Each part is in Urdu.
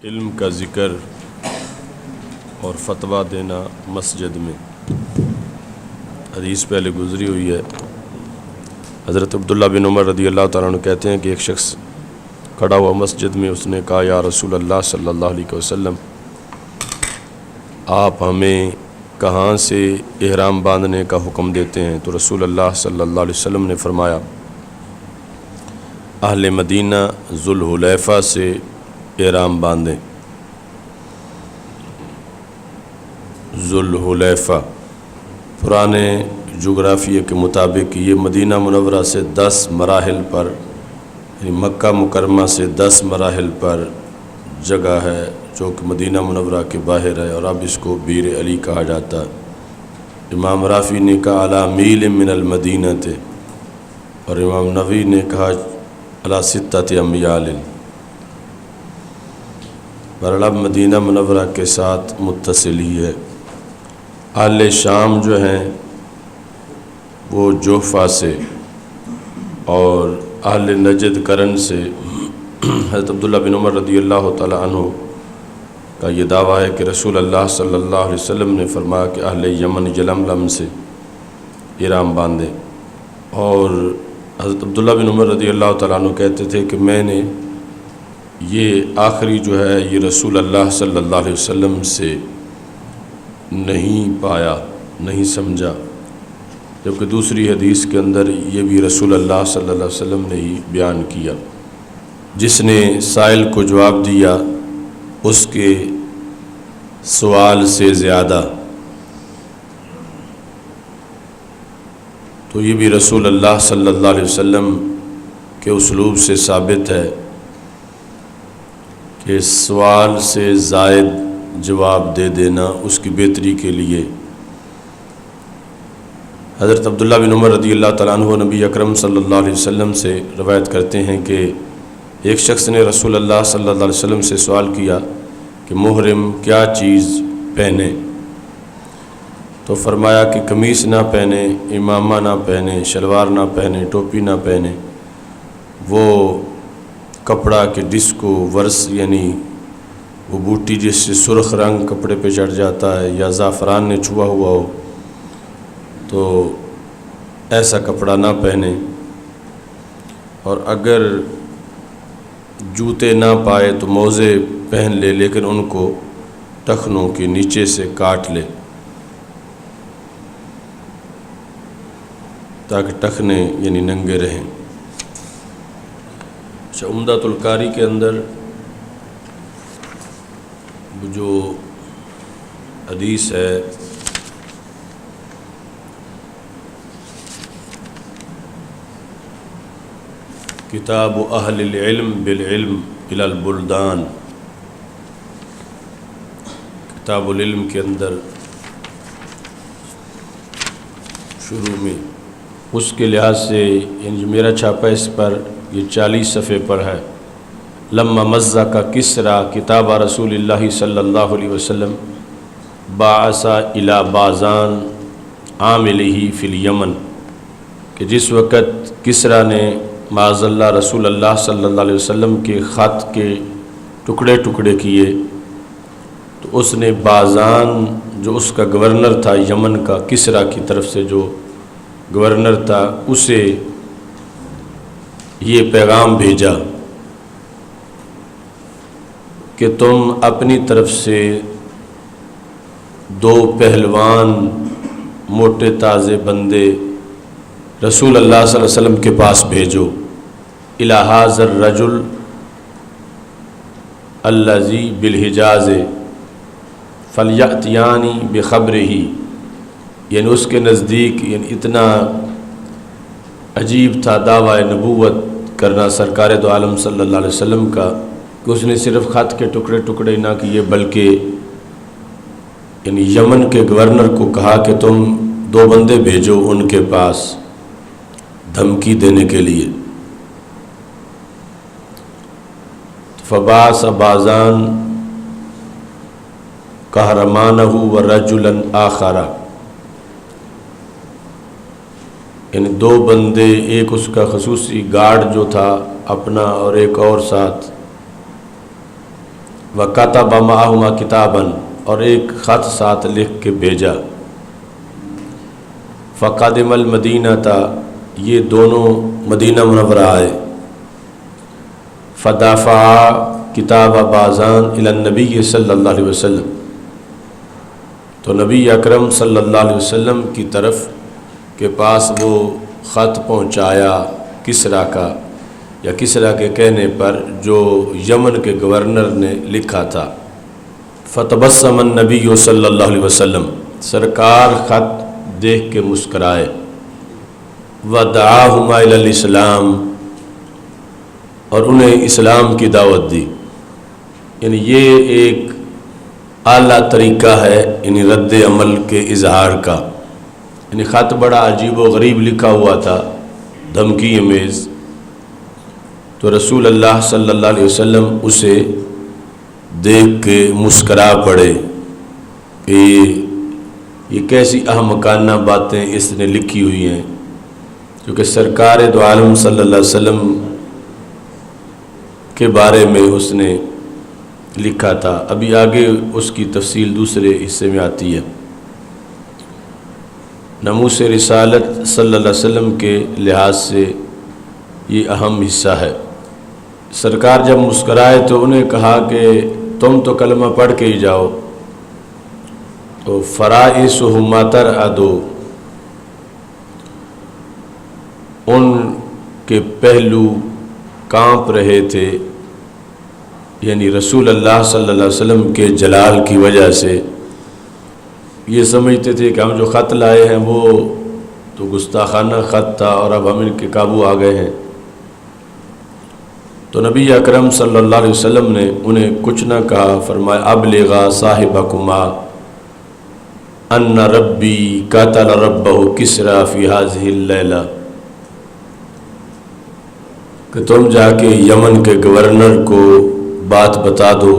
علم کا ذکر اور فتویٰ دینا مسجد میں۔ حدیث پہلے گزری ہوئی ہے۔ حضرت عبداللہ بن عمر رضی اللہ تعالیٰ عنہ کہتے ہیں کہ ایک شخص کھڑا ہوا مسجد میں، اس نے کہا یا رسول اللہ صلی اللہ علیہ وسلم، آپ ہمیں کہاں سے احرام باندھنے کا حکم دیتے ہیں؟ تو رسول اللہ صلی اللہ علیہ وسلم نے فرمایا اہل مدینہ ذوالحلیفہ سے احرام باندھیں۔ ذوالحلیفہ پرانے جغرافیہ کے مطابق یہ مدینہ منورہ سے 10 مراحل پر، یعنی مکہ مکرمہ سے 10 مراحل پر جگہ ہے جو کہ مدینہ منورہ کے باہر ہے، اور اب اس کو بیر علی کہا جاتا ہے۔ امام رافی نے کہا علی میل من المدینہ تھے، اور امام نووی نے کہا علی 6 امیال۔ بہرحال اب مدینہ منورہ کے ساتھ متصل ہی ہے۔ اہل شام جو ہیں وہ جوفہ سے، اور اہل نجد کرن سے۔ حضرت عبداللہ بن عمر رضی اللہ تعالیٰ عنہ کا یہ دعویٰ ہے کہ رسول اللہ صلی اللہ علیہ وسلم نے فرمایا کہ اہل یمن یلملم سے احرام باندھے، اور حضرت عبداللہ بن عمر رضی اللہ تعالیٰ عنہ کہتے تھے کہ میں نے یہ آخری جو ہے یہ رسول اللہ صلی اللہ علیہ وسلم سے نہیں پایا، نہیں سمجھا، جبکہ دوسری حدیث کے اندر یہ بھی رسول اللہ صلی اللہ علیہ وسلم نے ہی بیان کیا۔ جس نے سائل کو جواب دیا اس کے سوال سے زیادہ، تو یہ بھی رسول اللہ صلی اللہ علیہ وسلم کے اسلوب سے ثابت ہے کہ سوال سے زائد جواب دے دینا اس کی بہتری کے لیے۔ حضرت عبداللہ بن عمر رضی اللہ تعالیٰ عنہ نبی اکرم صلی اللہ علیہ وسلم سے روایت کرتے ہیں کہ ایک شخص نے رسول اللہ صلی اللہ علیہ وسلم سے سوال کیا کہ محرم کیا چیز پہنے؟ تو فرمایا کہ قمیص نہ پہنے، امامہ نہ پہنے، شلوار نہ پہنے، ٹوپی نہ پہنے، وہ کپڑا کے ڈسکو ورس، یعنی وہ بوٹی جس سے سرخ رنگ کپڑے پہ چڑھ جاتا ہے یا زعفران نے چھوا ہوا ہو، تو ایسا کپڑا نہ پہنے، اور اگر جوتے نہ پائے تو موزے پہن لے، لیکن ان کو ٹخنوں کے نیچے سے کاٹ لے تاکہ ٹخنے یعنی ننگے رہیں۔ اچھا، عمدۃ القاری کے اندر جو حدیث ہے کتاب اہل العلم بالعلم الی البلدان، کتاب العلم کے اندر شروع میں اس کے لحاظ سے، یعنی جو میرا چھاپا اس پر یہ 40 صفحے پر ہے، لما مزق کسریٰ کتاب رسول اللہ صلی اللہ علیہ وسلم بعث الی بازان عاملہ فی الیمن، کہ جس وقت کسریٰ نے معاذ اللہ رسول اللہ صلی اللہ علیہ وسلم کے خط کے ٹکڑے ٹکڑے کیے، تو اس نے بازان جو اس کا گورنر تھا یمن کا، کسریٰ کی طرف سے جو گورنر تھا، اسے یہ پیغام بھیجا کہ تم اپنی طرف سے 2 پہلوان موٹے تازے بندے رسول اللہ صلی اللہ علیہ وسلم کے پاس بھیجو، الی ھذا الرجل الذی بالحجاز فلیأتیانی بخبرہ، یعنی اس کے نزدیک، یعنی اتنا عجیب تھا دعویٰ نبوت کرنا سرکار دو عالم صلی اللہ علیہ وسلم کا، کہ اس نے صرف خط کے ٹکڑے ٹکڑے نہ کیے، بلکہ یعنی یمن کے گورنر کو کہا کہ تم 2 بندے بھیجو ان کے پاس دھمکی دینے کے لیے۔ فبعث بازان قہرمانہ ورجلا آخر، یعنی 2 بندے، ایک اس کا خصوصی گارڈ جو تھا اپنا اور ایک اور ساتھ، وَكَتَبَ مَعَهُمَا كِتَابًا اور ایک خط ساتھ لکھ کے بھیجا. فَقَدِمَ الْمَدِينَةَ یہ دونوں مدینہ منورہ آئے. فَدَافَعَ کتاب بازان الی النبی صلی اللہ علیہ وسلم تو نبی اکرم صلی اللہ علیہ وسلم کی طرف کے پاس وہ خط پہنچایا کسریٰ کا، یا کسریٰ کے کہنے پر جو یمن کے گورنر نے لکھا تھا. فتبسم النبی صلی اللہ علیہ وسلم سرکار خط دیکھ کے مسکرائے. ودعاہما الی الاسلام اور انہیں اسلام کی دعوت دی. یعنی یہ ایک اعلیٰ طریقہ ہے یعنی رد عمل کے اظہار کا. یعنی خط بڑا عجیب و غریب لکھا ہوا تھا، دھمکی امیز. تو رسول اللہ صلی اللہ علیہ وسلم اسے دیکھ کے مسکرا پڑے کہ یہ کیسی احمقانہ باتیں اس نے لکھی ہوئی ہیں، کیونکہ سرکار دو عالم صلی اللہ علیہ وسلم کے بارے میں اس نے لکھا تھا. ابھی آگے اس کی تفصیل دوسرے حصے میں آتی ہے. ناموس رسالت صلی اللہ علیہ وسلم کے لحاظ سے یہ اہم حصہ ہے. سرکار جب مسکرائے تو انہیں کہا کہ تم تو کلمہ پڑھ کے ہی جاؤ. تو فرائصہ ما ترعدو ان کے پہلو کانپ رہے تھے، یعنی رسول اللہ صلی اللہ علیہ وسلم کے جلال کی وجہ سے. یہ سمجھتے تھے کہ ہم جو خط لائے ہیں وہ تو گستاخانہ خط تھا اور اب ہم ان کے قابو آ گئے ہیں. تو نبی اکرم صلی اللہ علیہ وسلم نے انہیں کچھ نہ کہا. فرمایا ابلغا صاحبکما ان ربی قتل ربہ کسریٰ فی ہذہ اللیلہ کہ تم جا کے یمن کے گورنر کو بات بتا دو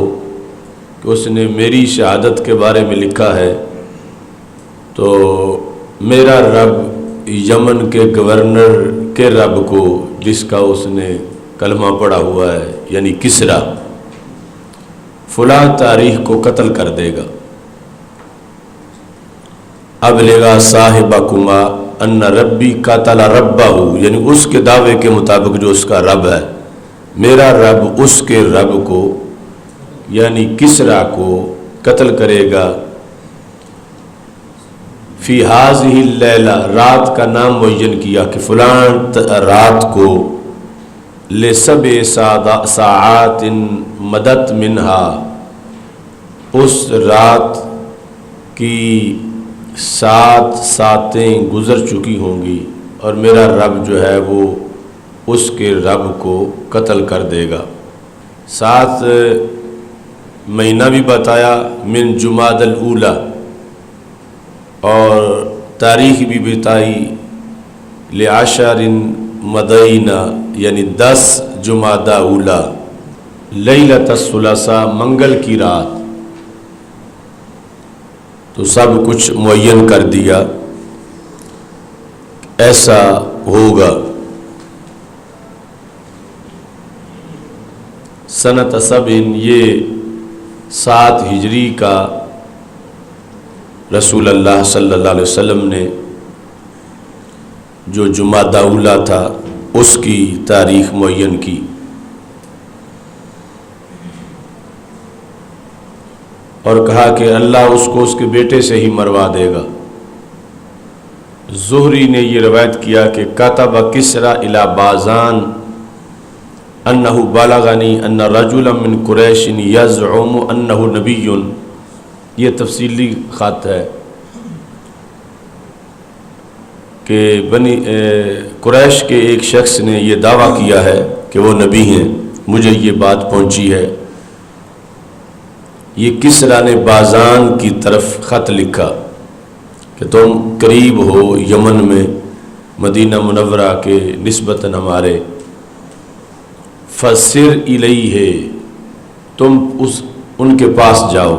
کہ اس نے میری شہادت کے بارے میں لکھا ہے. تو میرا رب یمن کے گورنر کے رب کو جس کا اس نے کلمہ پڑھا ہوا ہے یعنی کسریٰ فلاں تاریخ کو قتل کر دے گا. ابلغا صاحبکما ان ربی قتل ربہ یعنی اس کے دعوے کے مطابق جو اس کا رب ہے، میرا رب اس کے رب کو یعنی کسریٰ کو قتل کرے گا. فی ہذہ اللیلہ رات کا نام معین کیا کہ فلاں رات کو ل7 ساعات مدت منہا اس رات کی 7 ساعتیں گزر چکی ہوں گی اور میرا رب جو ہے وہ اس کے رب کو قتل کر دے گا. 7 مہینہ بھی بتایا من جمادی الاولی اور تاریخ بھی بتائی ل10 مدینہ یعنی 10 جمادی اولی لیلۃ الثلاثاء منگل کی رات. تو سب کچھ معین کر دیا ایسا ہوگا. سنۃ 7 یہ 7 ہجری کا رسول اللہ صلی اللہ علیہ وسلم نے جو جمادی اولی تھا اس کی تاریخ معین کی. اور کہا کہ اللہ اس کو اس کے بیٹے سے ہی مروا دے گا. زہری نے یہ روایت کیا کہ کتب کسریٰ الی بازان انہ بلغنی ان رجلا من قریش یزعم انہ نبی. یہ تفصیلی خط ہے کہ بنی قریش کے ایک شخص نے یہ دعویٰ کیا ہے کہ وہ نبی ہیں، مجھے یہ بات پہنچی ہے. یہ کسریٰ نے بازان کی طرف خط لکھا کہ تم قریب ہو یمن میں مدینہ منورہ کے نسبتاً ہمارے. فسر الیہ تم ان کے پاس جاؤ.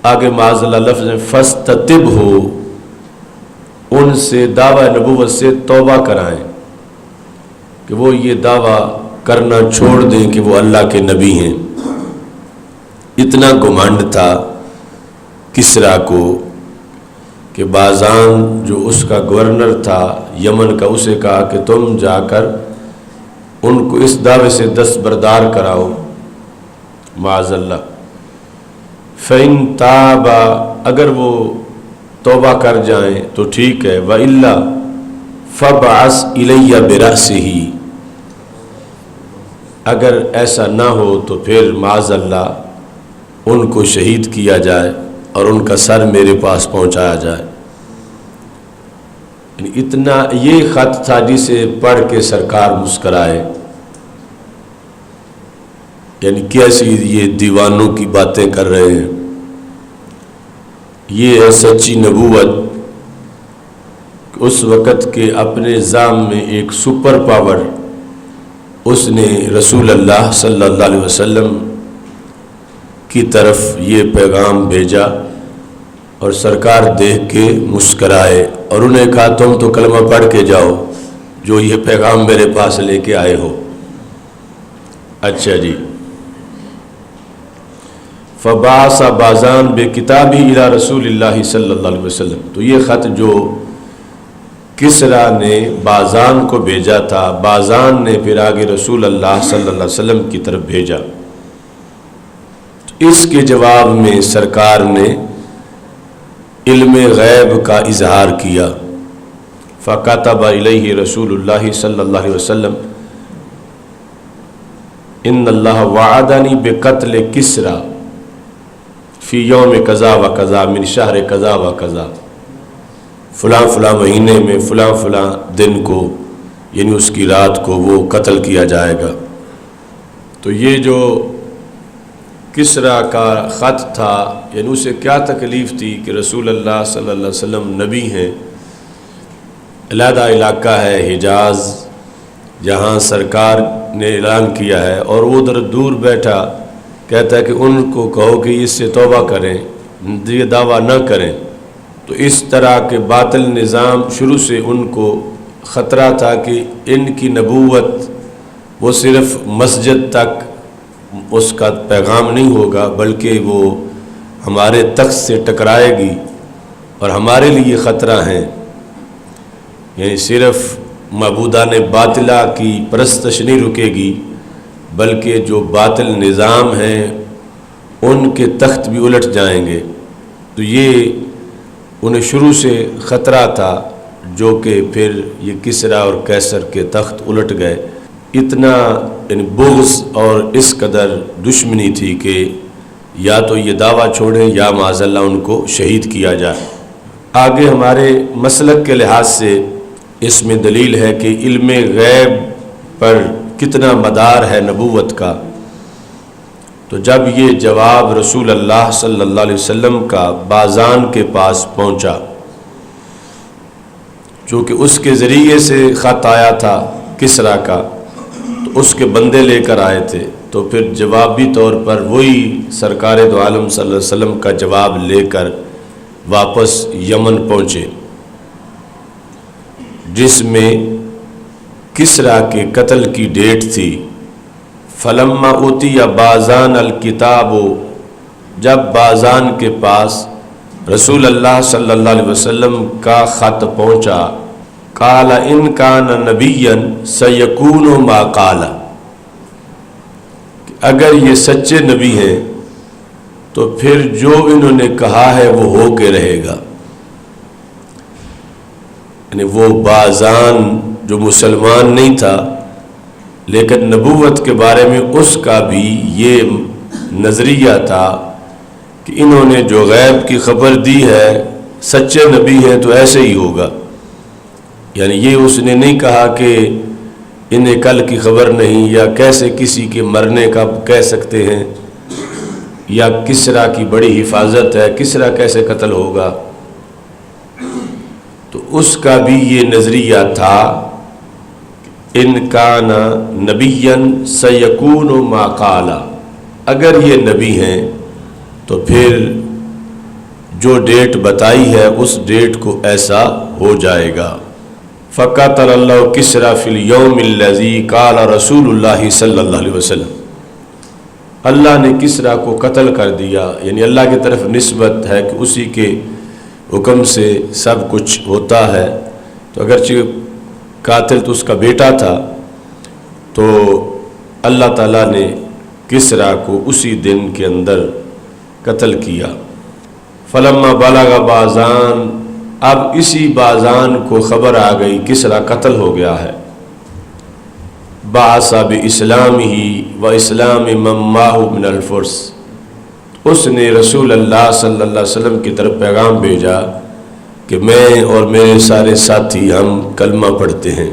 آگے معاذ اللہ لفظ میں فاستتب ہو ان سے دعویٰ نبوت سے توبہ کرائیں کہ وہ یہ دعویٰ کرنا چھوڑ دیں کہ وہ اللہ کے نبی ہیں۔ اتنا گھمنڈ تھا کسریٰ کو کہ بازان جو اس کا گورنر تھا یمن کا، اسے کہا کہ تم جا کر ان کو اس دعوے سے دستبردار کراؤ، معاذ اللہ۔ فَإِن تَابَ، اگر وہ توبہ کر جائیں تو ٹھیک ہے، وَإِلَّا فَابْعَثْ إِلَيَّ بِرَأْسِهِ، اگر ایسا نہ ہو تو پھر معاذ اللہ ان کو شہید کیا جائے اور ان کا سر میرے پاس پہنچایا جائے۔ یعنی اتنا یہ خط تھا جسے پڑھ کے سرکار مسکرائے، یعنی کیسی یہ دیوانوں کی باتیں کر رہے ہیں۔ یہ ہے سچی نبوت۔ اس وقت کے اپنے نظام میں ایک سپر پاور اس نے رسول اللہ صلی اللہ علیہ وسلم کی طرف یہ پیغام بھیجا، اور سرکار دیکھ کے مسکرائے اور انہیں کہا تم تو کلمہ پڑھ کے جاؤ جو یہ پیغام میرے پاس لے کے آئے ہو۔ اچھا جی، فبعث بازان بکتابی الی رسول اللہ صلی اللہ علیہ وسلم، تو یہ خط جو کسریٰ نے بازان کو بھیجا تھا، بازان نے پھر آگے رسول اللہ صلی اللہ علیہ وسلم کی طرف بھیجا۔ اس کے جواب میں سرکار نے علم غیب کا اظہار کیا۔ فَكَتَبَ إِلَيْهِ رسول اللہ صلی اللہ علیہ وسلم ان اللہ وعدنی بقتل کسریٰ فی یوم کذا و کذا من شہر کذا و کذا، فلاں فلاں مہینے میں فلاں فلاں دن کو، یعنی اس کی رات کو وہ قتل کیا جائے گا۔ تو یہ جو کسریٰ کا خط تھا، یعنی اسے کیا تکلیف تھی کہ رسول اللہ صلی اللہ علیہ وسلم نبی ہیں، علیحدہ علاقہ ہے حجاز جہاں سرکار نے اعلان کیا ہے، اور وہ ادھر دور بیٹھا کہتا ہے کہ ان کو کہو کہ اس سے توبہ کریں، یہ دعویٰ نہ کریں۔ تو اس طرح کے باطل نظام شروع سے ان کو خطرہ تھا کہ ان کی نبوت وہ صرف مسجد تک اس کا پیغام نہیں ہوگا، بلکہ وہ ہمارے تخت سے ٹکرائے گی اور ہمارے لیے خطرہ ہیں۔ یعنی صرف معبودان باطلہ کی پرستش نہیں رکے گی، بلکہ جو باطل نظام ہیں ان کے تخت بھی الٹ جائیں گے۔ تو یہ انہیں شروع سے خطرہ تھا، جو کہ پھر یہ کسریٰ اور قیصر کے تخت الٹ گئے۔ اتنا بغض اور اس قدر دشمنی تھی کہ یا تو یہ دعویٰ چھوڑیں یا معاذ اللہ ان کو شہید کیا جائے۔ آگے ہمارے مسلک کے لحاظ سے اس میں دلیل ہے کہ علم غیب پر کتنا مدار ہے نبوت کا۔ تو جب یہ جواب رسول اللہ صلی اللہ علیہ وسلم کا بازان کے پاس پہنچا، چونکہ اس کے ذریعے سے خط آیا تھا کسریٰ کا، تو اس کے بندے لے کر آئے تھے، تو پھر جوابی طور پر وہی سرکار دو عالم صلی اللہ علیہ وسلم کا جواب لے کر واپس یمن پہنچے، جس میں کسریٰ کے قتل کی ڈیٹ تھی۔ فلما اوتی بازان الکتاب، جب بازان کے پاس رسول اللہ صلی اللہ علیہ وسلم کا خط پہنچا، قال ان کان نبیا سیکون ما قال، اگر یہ سچے نبی ہیں تو پھر جو انہوں نے کہا ہے وہ ہو کے رہے گا۔ یعنی وہ بازان جو مسلمان نہیں تھا، لیکن نبوت کے بارے میں اس کا بھی یہ نظریہ تھا کہ انہوں نے جو غیب کی خبر دی ہے، سچے نبی ہیں تو ایسے ہی ہوگا۔ یعنی یہ اس نے نہیں کہا کہ انہیں کل کی خبر نہیں، یا کیسے کسی کے مرنے کا کہہ سکتے ہیں، یا کسریٰ کی بڑی حفاظت ہے، کسریٰ کیسے قتل ہوگا۔ تو اس کا بھی یہ نظریہ تھا، ان کان نبیا سیکون ما قال، اگر یہ نبی ہیں تو پھر جو ڈیٹ بتائی ہے اس ڈیٹ کو ایسا ہو جائے گا۔ فقتل اللہ کسریٰ فی الیوم الذی قال رسول اللہ صلی اللہ علیہ وسلم، اللہ نے کسریٰ کو قتل کر دیا، یعنی اللہ کی طرف نسبت ہے کہ اسی کے حکم سے سب کچھ ہوتا ہے، تو اگرچہ قاتل تو اس کا بیٹا تھا، تو اللہ تعالیٰ نے کسریٰ کو اسی دن کے اندر قتل کیا۔ فلما بلغ بازان، اب اسی بازان کو خبر آ گئی کسریٰ قتل ہو گیا ہے، بعث باسلامہ و اسلام من معہ من الفرس، اس نے رسول اللہ صلی اللہ علیہ وسلم کی طرف پیغام بھیجا کہ میں اور میرے سارے ساتھی ہم کلمہ پڑھتے ہیں،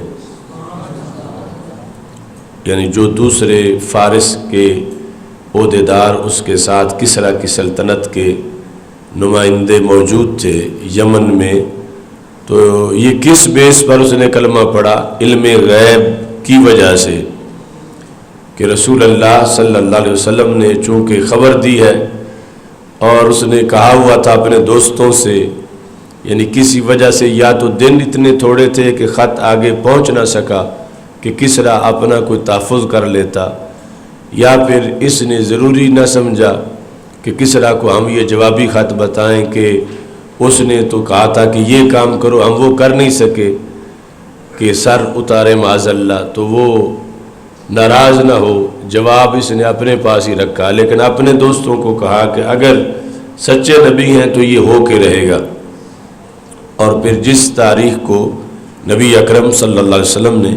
یعنی جو دوسرے فارس کے عہدیدار اس کے ساتھ کسریٰ کی سلطنت کے نمائندے موجود تھے یمن میں، تو یہ کس بیس پر اس نے کلمہ پڑھا؟ علم غیب کی وجہ سے کہ رسول اللہ صلی اللہ علیہ وسلم نے چونکہ خبر دی ہے اور اس نے کہا ہوا تھا اپنے دوستوں سے، یعنی کسی وجہ سے یا تو دن اتنے تھوڑے تھے کہ خط آگے پہنچ نہ سکا کہ کسریٰ اپنا کوئی تحفظ کر لیتا، یا پھر اس نے ضروری نہ سمجھا کہ کسریٰ کو ہم یہ جوابی خط بتائیں کہ اس نے تو کہا تھا کہ یہ کام کرو، ہم وہ کر نہیں سکے کہ سر اتارے معاذ اللہ، تو وہ ناراض نہ ہو، جواب اس نے اپنے پاس ہی رکھا، لیکن اپنے دوستوں کو کہا کہ اگر سچے نبی ہیں تو یہ ہو کے رہے گا۔ اور پھر جس تاریخ کو نبی اکرم صلی اللہ علیہ وسلم نے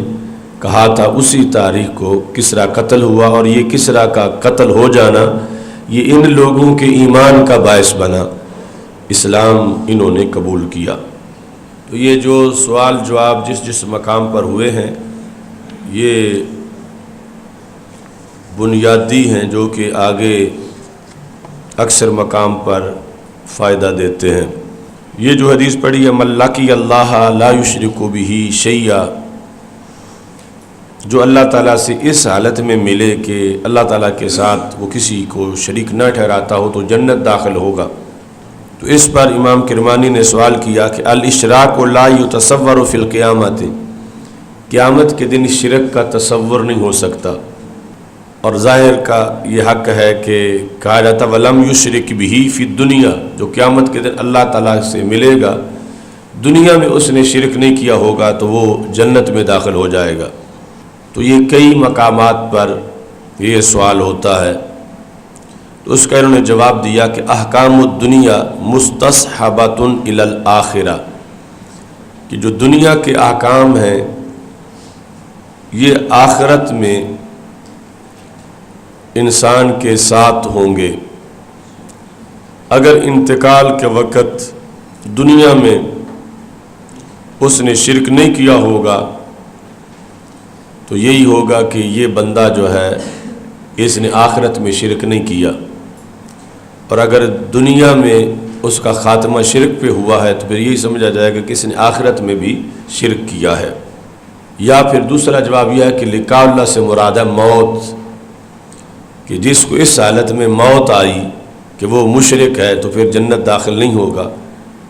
کہا تھا اسی تاریخ کو کسریٰ قتل ہوا، اور یہ کسریٰ کا قتل ہو جانا یہ ان لوگوں کے ایمان کا باعث بنا، اسلام انہوں نے قبول کیا۔ تو یہ جو سوال جواب جس مقام پر ہوئے ہیں یہ بنیادی ہیں جو کہ آگے اکثر مقام پر فائدہ دیتے ہیں۔ یہ جو حدیث پڑھی ہے من لقی اللہ لا یشرک بہ شیئا، جو اللہ تعالیٰ سے اس حالت میں ملے کہ اللہ تعالیٰ کے ساتھ وہ کسی کو شریک نہ ٹھہراتا ہو تو جنت داخل ہوگا۔ تو اس پر امام کرمانی نے سوال کیا کہ الاشراک لا یتصور فی القیامت، قیامت کے دن شرک کا تصور نہیں ہو سکتا، اور ظاہر کا یہ حق ہے کہ کہا جاتا ولم یشرک بہ فی الدنیا، جو قیامت کے دن اللہ تعالیٰ سے ملے گا دنیا میں اس نے شرک نہیں کیا ہوگا تو وہ جنت میں داخل ہو جائے گا۔ تو یہ کئی مقامات پر یہ سوال ہوتا ہے، تو اس کا انہوں نے جواب دیا کہ احکام الدنیا مستصحبۃ الی الآخرہ، کہ جو دنیا کے احکام ہیں یہ آخرت میں انسان کے ساتھ ہوں گے۔ اگر انتقال کے وقت دنیا میں اس نے شرک نہیں کیا ہوگا تو یہی ہوگا کہ یہ بندہ جو ہے اس نے آخرت میں شرک نہیں کیا، اور اگر دنیا میں اس کا خاتمہ شرک پہ ہوا ہے تو پھر یہی سمجھا جائے گا کہ اس نے آخرت میں بھی شرک کیا ہے۔ یا پھر دوسرا جواب یہ ہے کہ لقاء اللہ سے مراد ہے موت، کہ جس کو اس حالت میں موت آئی کہ وہ مشرک ہے تو پھر جنت داخل نہیں ہوگا،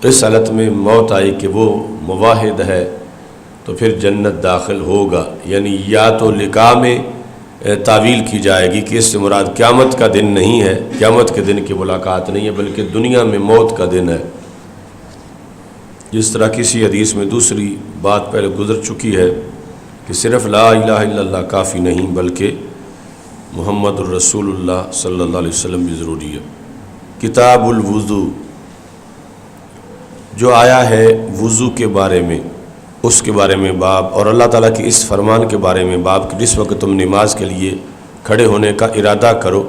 اس حالت میں موت آئی کہ وہ موحد ہے تو پھر جنت داخل ہوگا۔ یعنی یا تو لقاء میں تعویل کی جائے گی کہ اس سے مراد قیامت کا دن نہیں ہے، قیامت کے دن کی ملاقات نہیں ہے، بلکہ دنیا میں موت کا دن ہے۔ جس طرح کسی حدیث میں دوسری بات پہلے گزر چکی ہے کہ صرف لا الہ الا اللہ کافی نہیں بلکہ محمد الرسول اللہ صلی اللہ علیہ وسلم بھی ضروری ہے۔ کتاب الوضو جو آیا ہے وضو کے بارے میں، اس کے بارے میں باب، اور اللہ تعالیٰ کی اس فرمان کے بارے میں باب کہ جس وقت تم نماز کے لیے کھڑے ہونے کا ارادہ کرو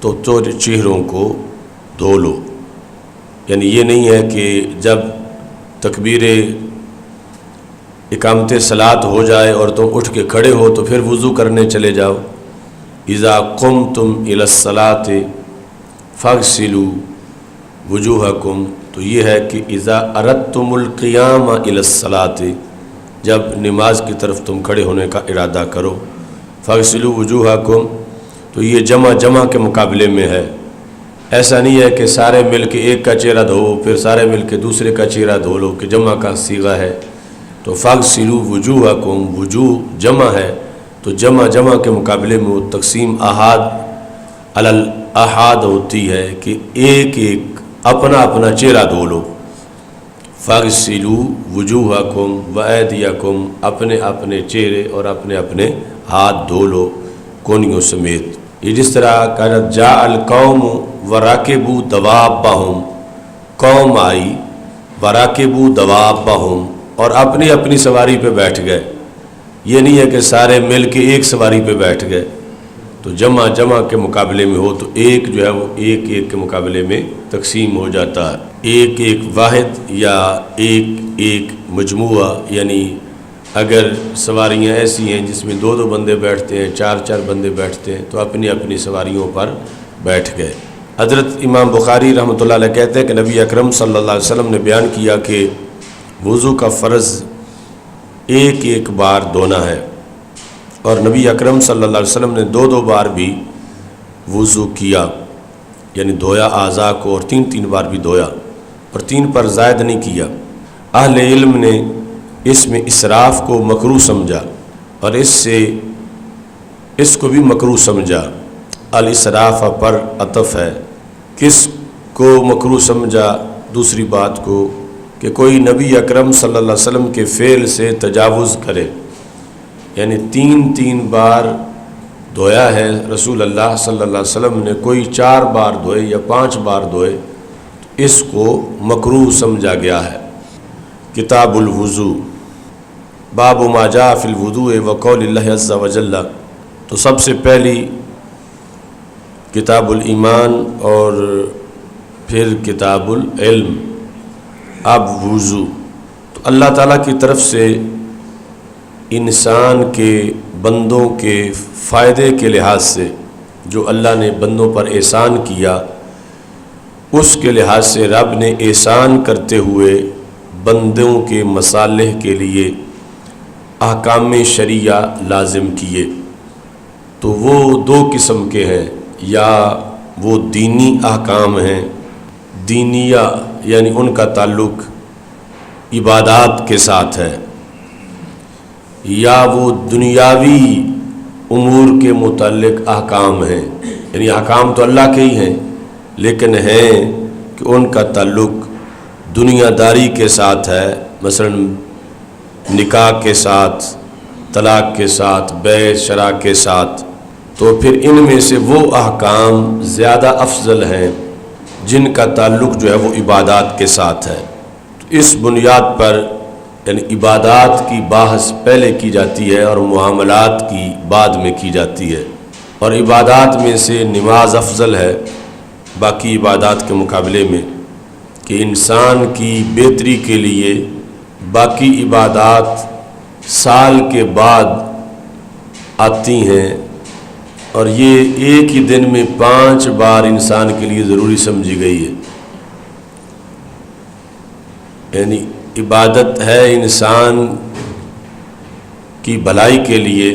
تو چہروں کو دھو لو۔ یعنی یہ نہیں ہے کہ جب تکبیر اقامت صلاۃ ہو جائے اور تم اٹھ کے کھڑے ہو تو پھر وضو کرنے چلے جاؤ۔ اذا قمتم الی الصلاۃ فاغسلوا وجوہکم، تو یہ ہے کہ اذا اردتم القیام الی الصلاۃ، جب نماز کی طرف تم کھڑے ہونے کا ارادہ کرو، فاغسلوا وجوہکم، تو یہ جمع کے مقابلے میں ہے۔ ایسا نہیں ہے کہ سارے مل کے ایک کا چہرہ دھو پھر سارے مل کے دوسرے کا چہرہ دھو لو کہ جمع کا صیغہ ہے، تو فاغسلوا وجوہکم، وجوہ جمع ہے تو جمع کے مقابلے میں وہ تقسیم احاد علی الاحاد ہوتی ہے کہ ایک ایک اپنا اپنا چہرہ دھو لو۔ فاغسلوا وجوہکم وایدیکم، اپنے اپنے چہرے اور اپنے اپنے ہاتھ دھو لو کونیوں سمیت۔ یہ جس طرح کانت جاء القوم وراکبوا دوابہم، قوم آئی وراکبوا دوابہم اور اپنی اپنی سواری پہ بیٹھ گئے، یہ نہیں ہے کہ سارے مل کے ایک سواری پہ بیٹھ گئے۔ تو جمع کے مقابلے میں ہو تو ایک جو ہے وہ ایک کے مقابلے میں تقسیم ہو جاتا ہے، ایک واحد یا ایک مجموعہ، یعنی اگر سواریاں ایسی ہیں جس میں دو بندے بیٹھتے ہیں، چار بندے بیٹھتے ہیں تو اپنی اپنی سواریوں پر بیٹھ گئے۔ حضرت امام بخاری رحمۃ اللہ علیہ کہتے ہیں کہ نبی اکرم صلی اللہ علیہ وسلم نے بیان کیا کہ وضو کا فرض ایک بار دھونا ہے، اور نبی اکرم صلی اللہ علیہ وسلم نے دو بار بھی وضو کیا، یعنی دھویا اعضاء کو، اور تین بار بھی دھویا، اور 3 پر زائد نہیں کیا۔ اہل علم نے اس میں اسراف کو مکروہ سمجھا اور اس کو بھی مکروہ سمجھا۔ الاسراف پر عطف ہے، کس کو مکروہ سمجھا؟ دوسری بات کو کہ کوئی نبی اکرم صلی اللہ علیہ وسلم کے فعل سے تجاوز کرے، یعنی 3 بار دھویا ہے رسول اللہ صلی اللہ علیہ وسلم نے، کوئی 4 بار دھوئے یا 5 بار دھوئے، اس کو مکروہ سمجھا گیا ہے۔ کتاب الوضو، باب ما جاء فی الوضوء وقول اللہ عز وجل، تو سب سے پہلی کتاب الایمان اور پھر کتاب العلم۔ اب وضو تو اللہ تعالیٰ کی طرف سے انسان کے بندوں کے فائدے کے لحاظ سے جو اللہ نے بندوں پر احسان کیا، اس کے لحاظ سے رب نے احسان کرتے ہوئے بندوں کے مصالح کے لیے احکام شرعیہ لازم کیے۔ تو وہ 2 قسم کے ہیں، یا وہ دینی احکام ہیں، دینیہ یعنی ان کا تعلق عبادات کے ساتھ ہے، یا وہ دنیاوی امور کے متعلق احکام ہیں، یعنی احکام تو اللہ کے ہی ہیں لیکن ہیں کہ ان کا تعلق دنیا داری کے ساتھ ہے، مثلا نکاح کے ساتھ، طلاق کے ساتھ، بیع شرع کے ساتھ۔ تو پھر ان میں سے وہ احکام زیادہ افضل ہیں جن کا تعلق جو ہے وہ عبادات کے ساتھ ہے۔ تو اس بنیاد پر یعنی عبادات کی بحث پہلے کی جاتی ہے اور معاملات کی بعد میں کی جاتی ہے، اور عبادات میں سے نماز افضل ہے باقی عبادات کے مقابلے میں، کہ انسان کی بہتری کے لیے باقی عبادات سال کے بعد آتی ہیں، اور یہ ایک ہی دن میں 5 بار انسان کے لیے ضروری سمجھی گئی ہے۔ یعنی عبادت ہے انسان کی بھلائی کے لیے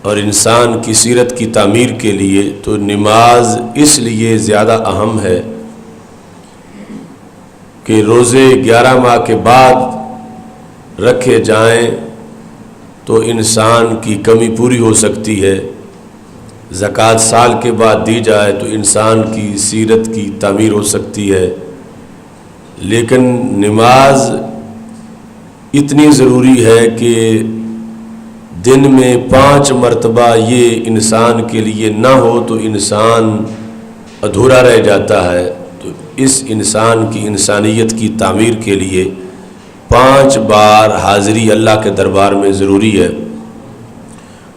اور انسان کی سیرت کی تعمیر کے لیے، تو نماز اس لیے زیادہ اہم ہے کہ روزے 11 ماہ کے بعد رکھے جائیں تو انسان کی کمی پوری ہو سکتی ہے، زکوٰۃ سال کے بعد دی جائے تو انسان کی سیرت کی تعمیر ہو سکتی ہے، لیکن نماز اتنی ضروری ہے کہ دن میں 5 مرتبہ یہ انسان کے لیے نہ ہو تو انسان ادھورا رہ جاتا ہے۔ تو اس انسان کی انسانیت کی تعمیر کے لیے 5 بار حاضری اللہ کے دربار میں ضروری ہے۔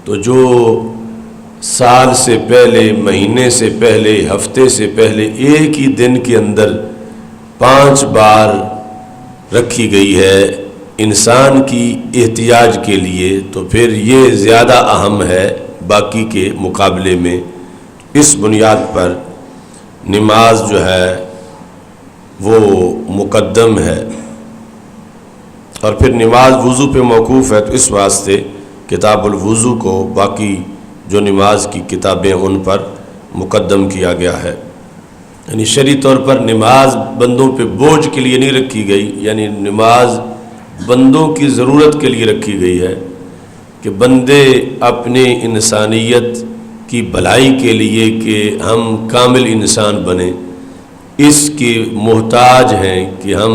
تو جو سال سے پہلے، مہینے سے پہلے، ہفتے سے پہلے ایک ہی دن کے اندر 5 بار رکھی گئی ہے انسان کی احتیاج کے لیے، تو پھر یہ زیادہ اہم ہے باقی کے مقابلے میں۔ اس بنیاد پر نماز جو ہے وہ مقدم ہے، اور پھر نماز وضو پہ موقوف ہے، تو اس واسطے کتاب الوضو کو باقی جو نماز کی کتابیں ان پر مقدم کیا گیا ہے۔ یعنی شرعی طور پر نماز بندوں پہ بوجھ کے لیے نہیں رکھی گئی، یعنی نماز بندوں کی ضرورت کے لیے رکھی گئی ہے کہ بندے اپنے انسانیت کی بھلائی کے لیے کہ ہم کامل انسان بنیں، اس کے محتاج ہیں کہ ہم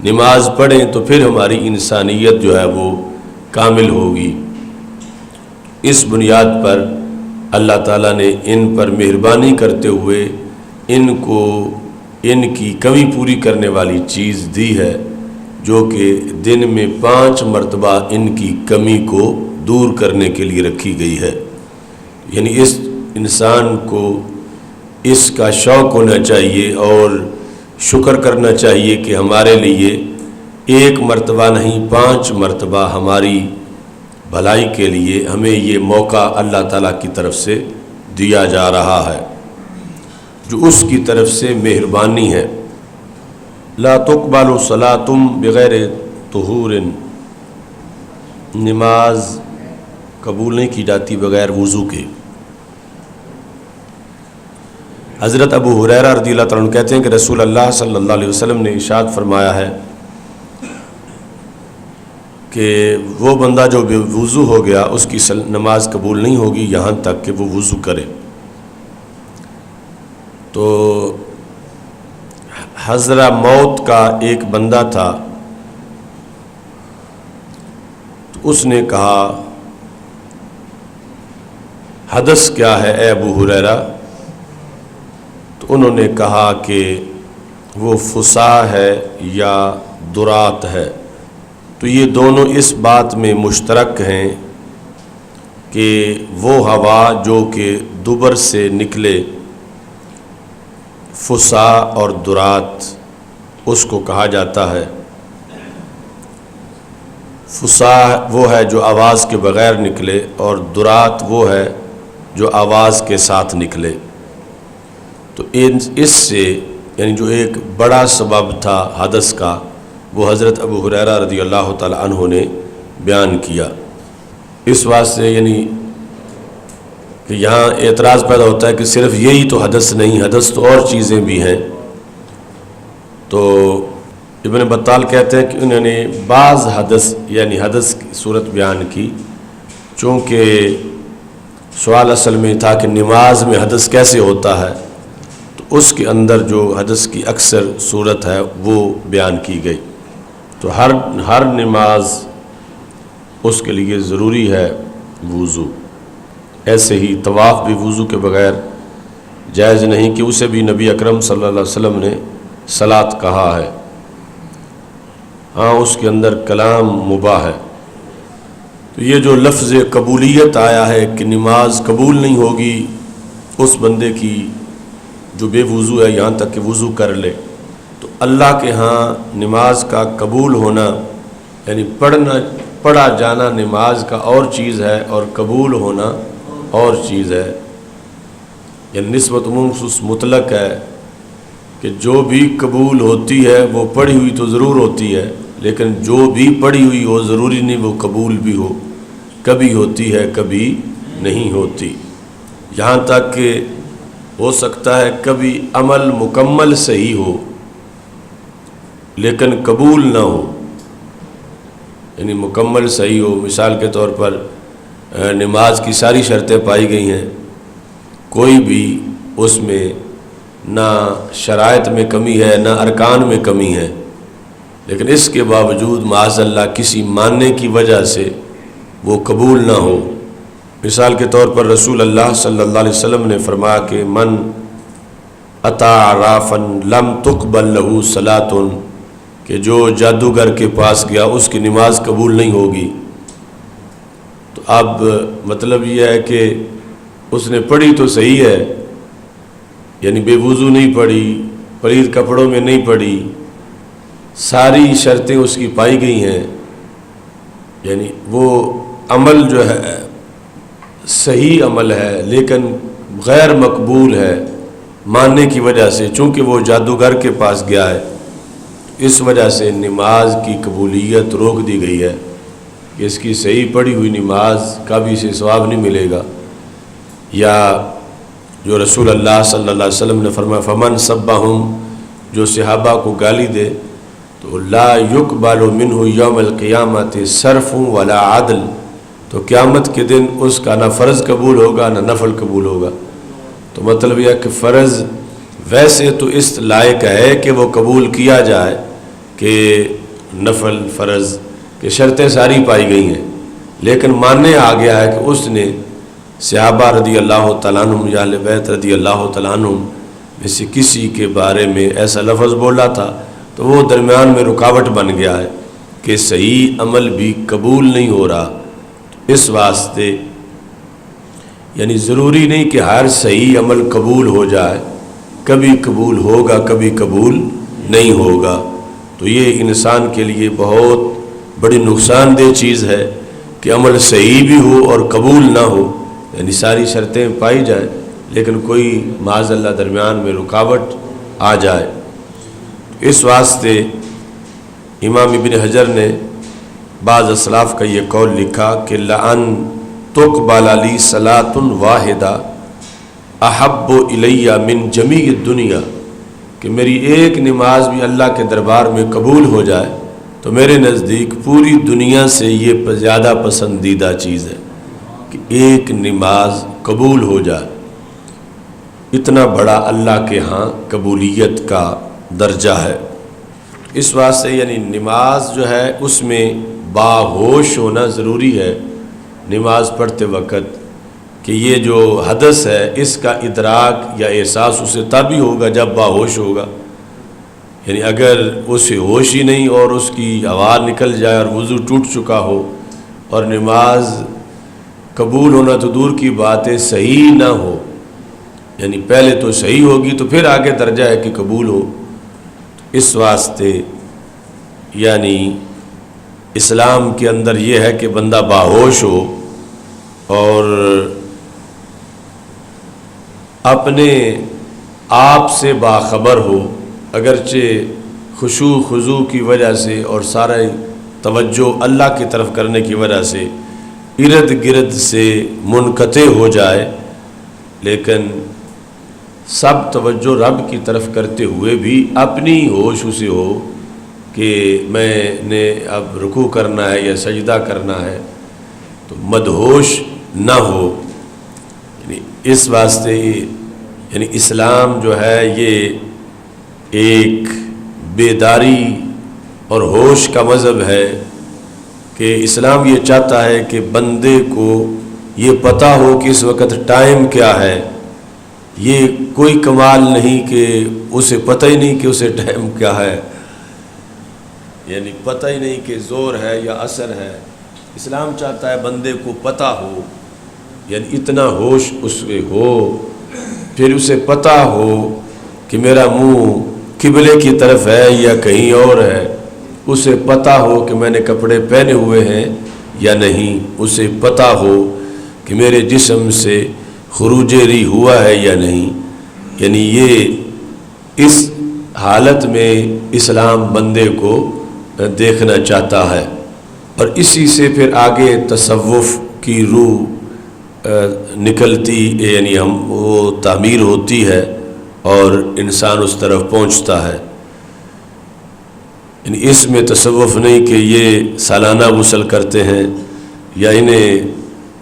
نماز پڑھیں تو پھر ہماری انسانیت جو ہے وہ کامل ہوگی۔ اس بنیاد پر اللہ تعالیٰ نے ان پر مہربانی کرتے ہوئے ان کو ان کی کمی پوری کرنے والی چیز دی ہے، جو کہ دن میں 5 مرتبہ ان کی کمی کو دور کرنے کے لیے رکھی گئی ہے۔ یعنی اس انسان کو اس کا شوق ہونا چاہیے اور شکر کرنا چاہیے کہ ہمارے لیے 1 مرتبہ نہیں 5 مرتبہ ہماری بھلائی کے لیے ہمیں یہ موقع اللہ تعالیٰ کی طرف سے دیا جا رہا ہے، جو اس کی طرف سے مہربانی ہے۔ لا تقبل صلاۃ بغیر طہور، نماز قبول نہیں کی جاتی بغیر وضو کے۔ حضرت ابو ہریرہ رضی اللہ تعالیٰ عنہ کہتے ہیں کہ رسول اللہ صلی اللہ علیہ وسلم نے ارشاد فرمایا ہے کہ وہ بندہ جو بے وضو ہو گیا اس کی نماز قبول نہیں ہوگی یہاں تک کہ وہ وضو کرے۔ تو حضرہ موت کا ایک بندہ تھا، تو اس نے کہا حدث کیا ہے اے ابو ہریرہ؟ تو انہوں نے کہا کہ وہ فسا ہے یا درات ہے۔ تو یہ دونوں اس بات میں مشترک ہیں کہ وہ ہوا جو کہ دبر سے نکلے، فسا اور درات اس کو کہا جاتا ہے۔ فسا وہ ہے جو آواز کے بغیر نکلے اور درات وہ ہے جو آواز کے ساتھ نکلے۔ تو اس سے یعنی جو ایک بڑا سبب تھا حدث کا وہ حضرت ابو ہریرہ رضی اللہ تعالی عنہ نے بیان کیا۔ اس واسطے یعنی کہ یہاں اعتراض پیدا ہوتا ہے کہ صرف یہی تو حدث نہیں، حدث تو اور چیزیں بھی ہیں۔ تو ابن بطال کہتے ہیں کہ انہوں نے بعض حدث یعنی حدث کی صورت بیان کی، چونکہ سوال اصل میں تھا کہ نماز میں حدث کیسے ہوتا ہے، تو اس کے اندر جو حدث کی اکثر صورت ہے وہ بیان کی گئی۔ تو ہر نماز اس کے لیے ضروری ہے وضو۔ ایسے ہی طواف بھی وضو کے بغیر جائز نہیں کہ اسے بھی نبی اکرم صلی اللہ علیہ وسلم نے صلاۃ کہا ہے۔ ہاں اس کے اندر کلام مباح ہے۔ تو یہ جو لفظ قبولیت آیا ہے کہ نماز قبول نہیں ہوگی اس بندے کی جو بے وضو ہے یہاں تک کہ وضو کر لے، تو اللہ کے ہاں نماز کا قبول ہونا یعنی پڑھا جانا نماز کا اور چیز ہے اور قبول ہونا اور چیز ہے۔ یعنی نسبت عموم خصوص مطلق ہے کہ جو بھی قبول ہوتی ہے وہ پڑھی ہوئی تو ضرور ہوتی ہے، لیکن جو بھی پڑھی ہوئی ہو ضروری نہیں وہ قبول بھی ہو، کبھی ہوتی ہے کبھی نہیں ہوتی۔ یہاں تک کہ ہو سکتا ہے کبھی عمل مکمل صحیح ہو لیکن قبول نہ ہو، یعنی مکمل صحیح ہو۔ مثال کے طور پر نماز کی ساری شرطیں پائی گئی ہیں، کوئی بھی اس میں نہ شرائط میں کمی ہے نہ ارکان میں کمی ہے، لیکن اس کے باوجود معاذ اللہ کسی ماننے کی وجہ سے وہ قبول نہ ہو۔ مثال کے طور پر رسول اللہ صلی اللہ علیہ وسلم نے فرمایا کہ من اتی عرافا لم تقبل له صلاۃ، کہ جو جادوگر کے پاس گیا اس کی نماز قبول نہیں ہوگی۔ تو اب مطلب یہ ہے کہ اس نے پڑھی تو صحیح ہے، یعنی بے وضو نہیں پڑھی، پلید کپڑوں میں نہیں پڑھی، ساری شرطیں اس کی پائی گئی ہیں، یعنی وہ عمل جو ہے صحیح عمل ہے لیکن غیر مقبول ہے ماننے کی وجہ سے، چونکہ وہ جادوگر کے پاس گیا ہے، اس وجہ سے نماز کی قبولیت روک دی گئی ہے کہ اس کی صحیح پڑھی ہوئی نماز کا بھی اسے ثواب نہیں ملے گا۔ یا جو رسول اللہ صلی اللہ علیہ وسلم نے فرمایا فمن سبہم، جو صحابہ کو گالی دے تو لا یقبل منہ یوم القیامت صرف ولا عدل، تو قیامت کے دن اس کا نہ فرض قبول ہوگا نہ نفل قبول ہوگا۔ تو مطلب یہ کہ فرض ویسے تو اس لائق ہے کہ وہ قبول کیا جائے کہ نفل فرض کہ شرطیں ساری پائی گئی ہیں، لیکن ماننے آ گیا ہے کہ اس نے صحابہ رضی اللہ تعالیٰ عنہم یا اہل بیت رضی اللہ تعالیٰ عنہم میں سے کسی کے بارے میں ایسا لفظ بولا تھا، تو وہ درمیان میں رکاوٹ بن گیا ہے کہ صحیح عمل بھی قبول نہیں ہو رہا۔ اس واسطے یعنی ضروری نہیں کہ ہر صحیح عمل قبول ہو جائے، کبھی قبول ہوگا کبھی قبول نہیں ہوگا۔ تو یہ انسان کے لیے بہت بڑی نقصان دہ چیز ہے کہ عمل صحیح بھی ہو اور قبول نہ ہو، یعنی ساری شرطیں پائی جائیں لیکن کوئی معاذ اللہ درمیان میں رکاوٹ آ جائے۔ اس واسطے امام ابن حجر نے بعض اسلاف کا یہ قول لکھا کہ لَأَن تُقْبَلَ لِي صَلَاةٌ وَاحِدَةٌ احب الیہ من جمیع الدنیا، کہ میری ایک نماز بھی اللہ کے دربار میں قبول ہو جائے تو میرے نزدیک پوری دنیا سے یہ زیادہ پسندیدہ چیز ہے کہ ایک نماز قبول ہو جائے۔ اتنا بڑا اللہ کے ہاں قبولیت کا درجہ ہے۔ اس واسطے یعنی نماز جو ہے اس میں باہوش ہونا ضروری ہے نماز پڑھتے وقت، کہ یہ جو حدث ہے اس کا ادراک یا احساس اسے تبھی ہوگا جب باہوش ہوگا۔ یعنی اگر اسے ہوش ہی نہیں اور اس کی آواز نکل جائے اور وضو ٹوٹ چکا ہو اور نماز قبول ہونا تو دور کی بات ہے صحیح نہ ہو، یعنی پہلے تو صحیح ہوگی تو پھر آگے درجہ ہے کہ قبول ہو۔ اس واسطے یعنی اسلام کے اندر یہ ہے کہ بندہ باہوش ہو اور اپنے آپ سے باخبر ہو، اگرچہ خشوع خضوع کی وجہ سے اور سارا توجہ اللہ کی طرف کرنے کی وجہ سے ارد گرد سے منقطع ہو جائے، لیکن سب توجہ رب کی طرف کرتے ہوئے بھی اپنی ہوش اسے ہو کہ میں نے اب رکوع کرنا ہے یا سجدہ کرنا ہے، تو مدہوش نہ ہو۔ یعنی اس واسطے یعنی اسلام جو ہے یہ ایک بیداری اور ہوش کا مذہب ہے کہ اسلام یہ چاہتا ہے کہ بندے کو یہ پتہ ہو کہ اس وقت ٹائم کیا ہے۔ یہ کوئی کمال نہیں کہ اسے پتہ ہی نہیں کہ اسے ٹائم کیا ہے، یعنی پتہ ہی نہیں کہ زور ہے یا عصر ہے۔ اسلام چاہتا ہے بندے کو پتہ ہو، یعنی اتنا ہوش اس میں ہو، پھر اسے پتہ ہو کہ میرا منہ قبلے کی طرف ہے یا کہیں اور ہے، اسے پتہ ہو کہ میں نے کپڑے پہنے ہوئے ہیں یا نہیں، اسے پتہ ہو کہ میرے جسم سے خروج ری ہوا ہے یا نہیں۔ یعنی یہ اس حالت میں اسلام بندے کو دیکھنا چاہتا ہے، اور اسی سے پھر آگے تصوف کی روح نکلتی یعنی وہ تعمیر ہوتی ہے اور انسان اس طرف پہنچتا ہے۔ یعنی اس میں تصوف نہیں کہ یہ سالانہ غسل کرتے ہیں یا انہیں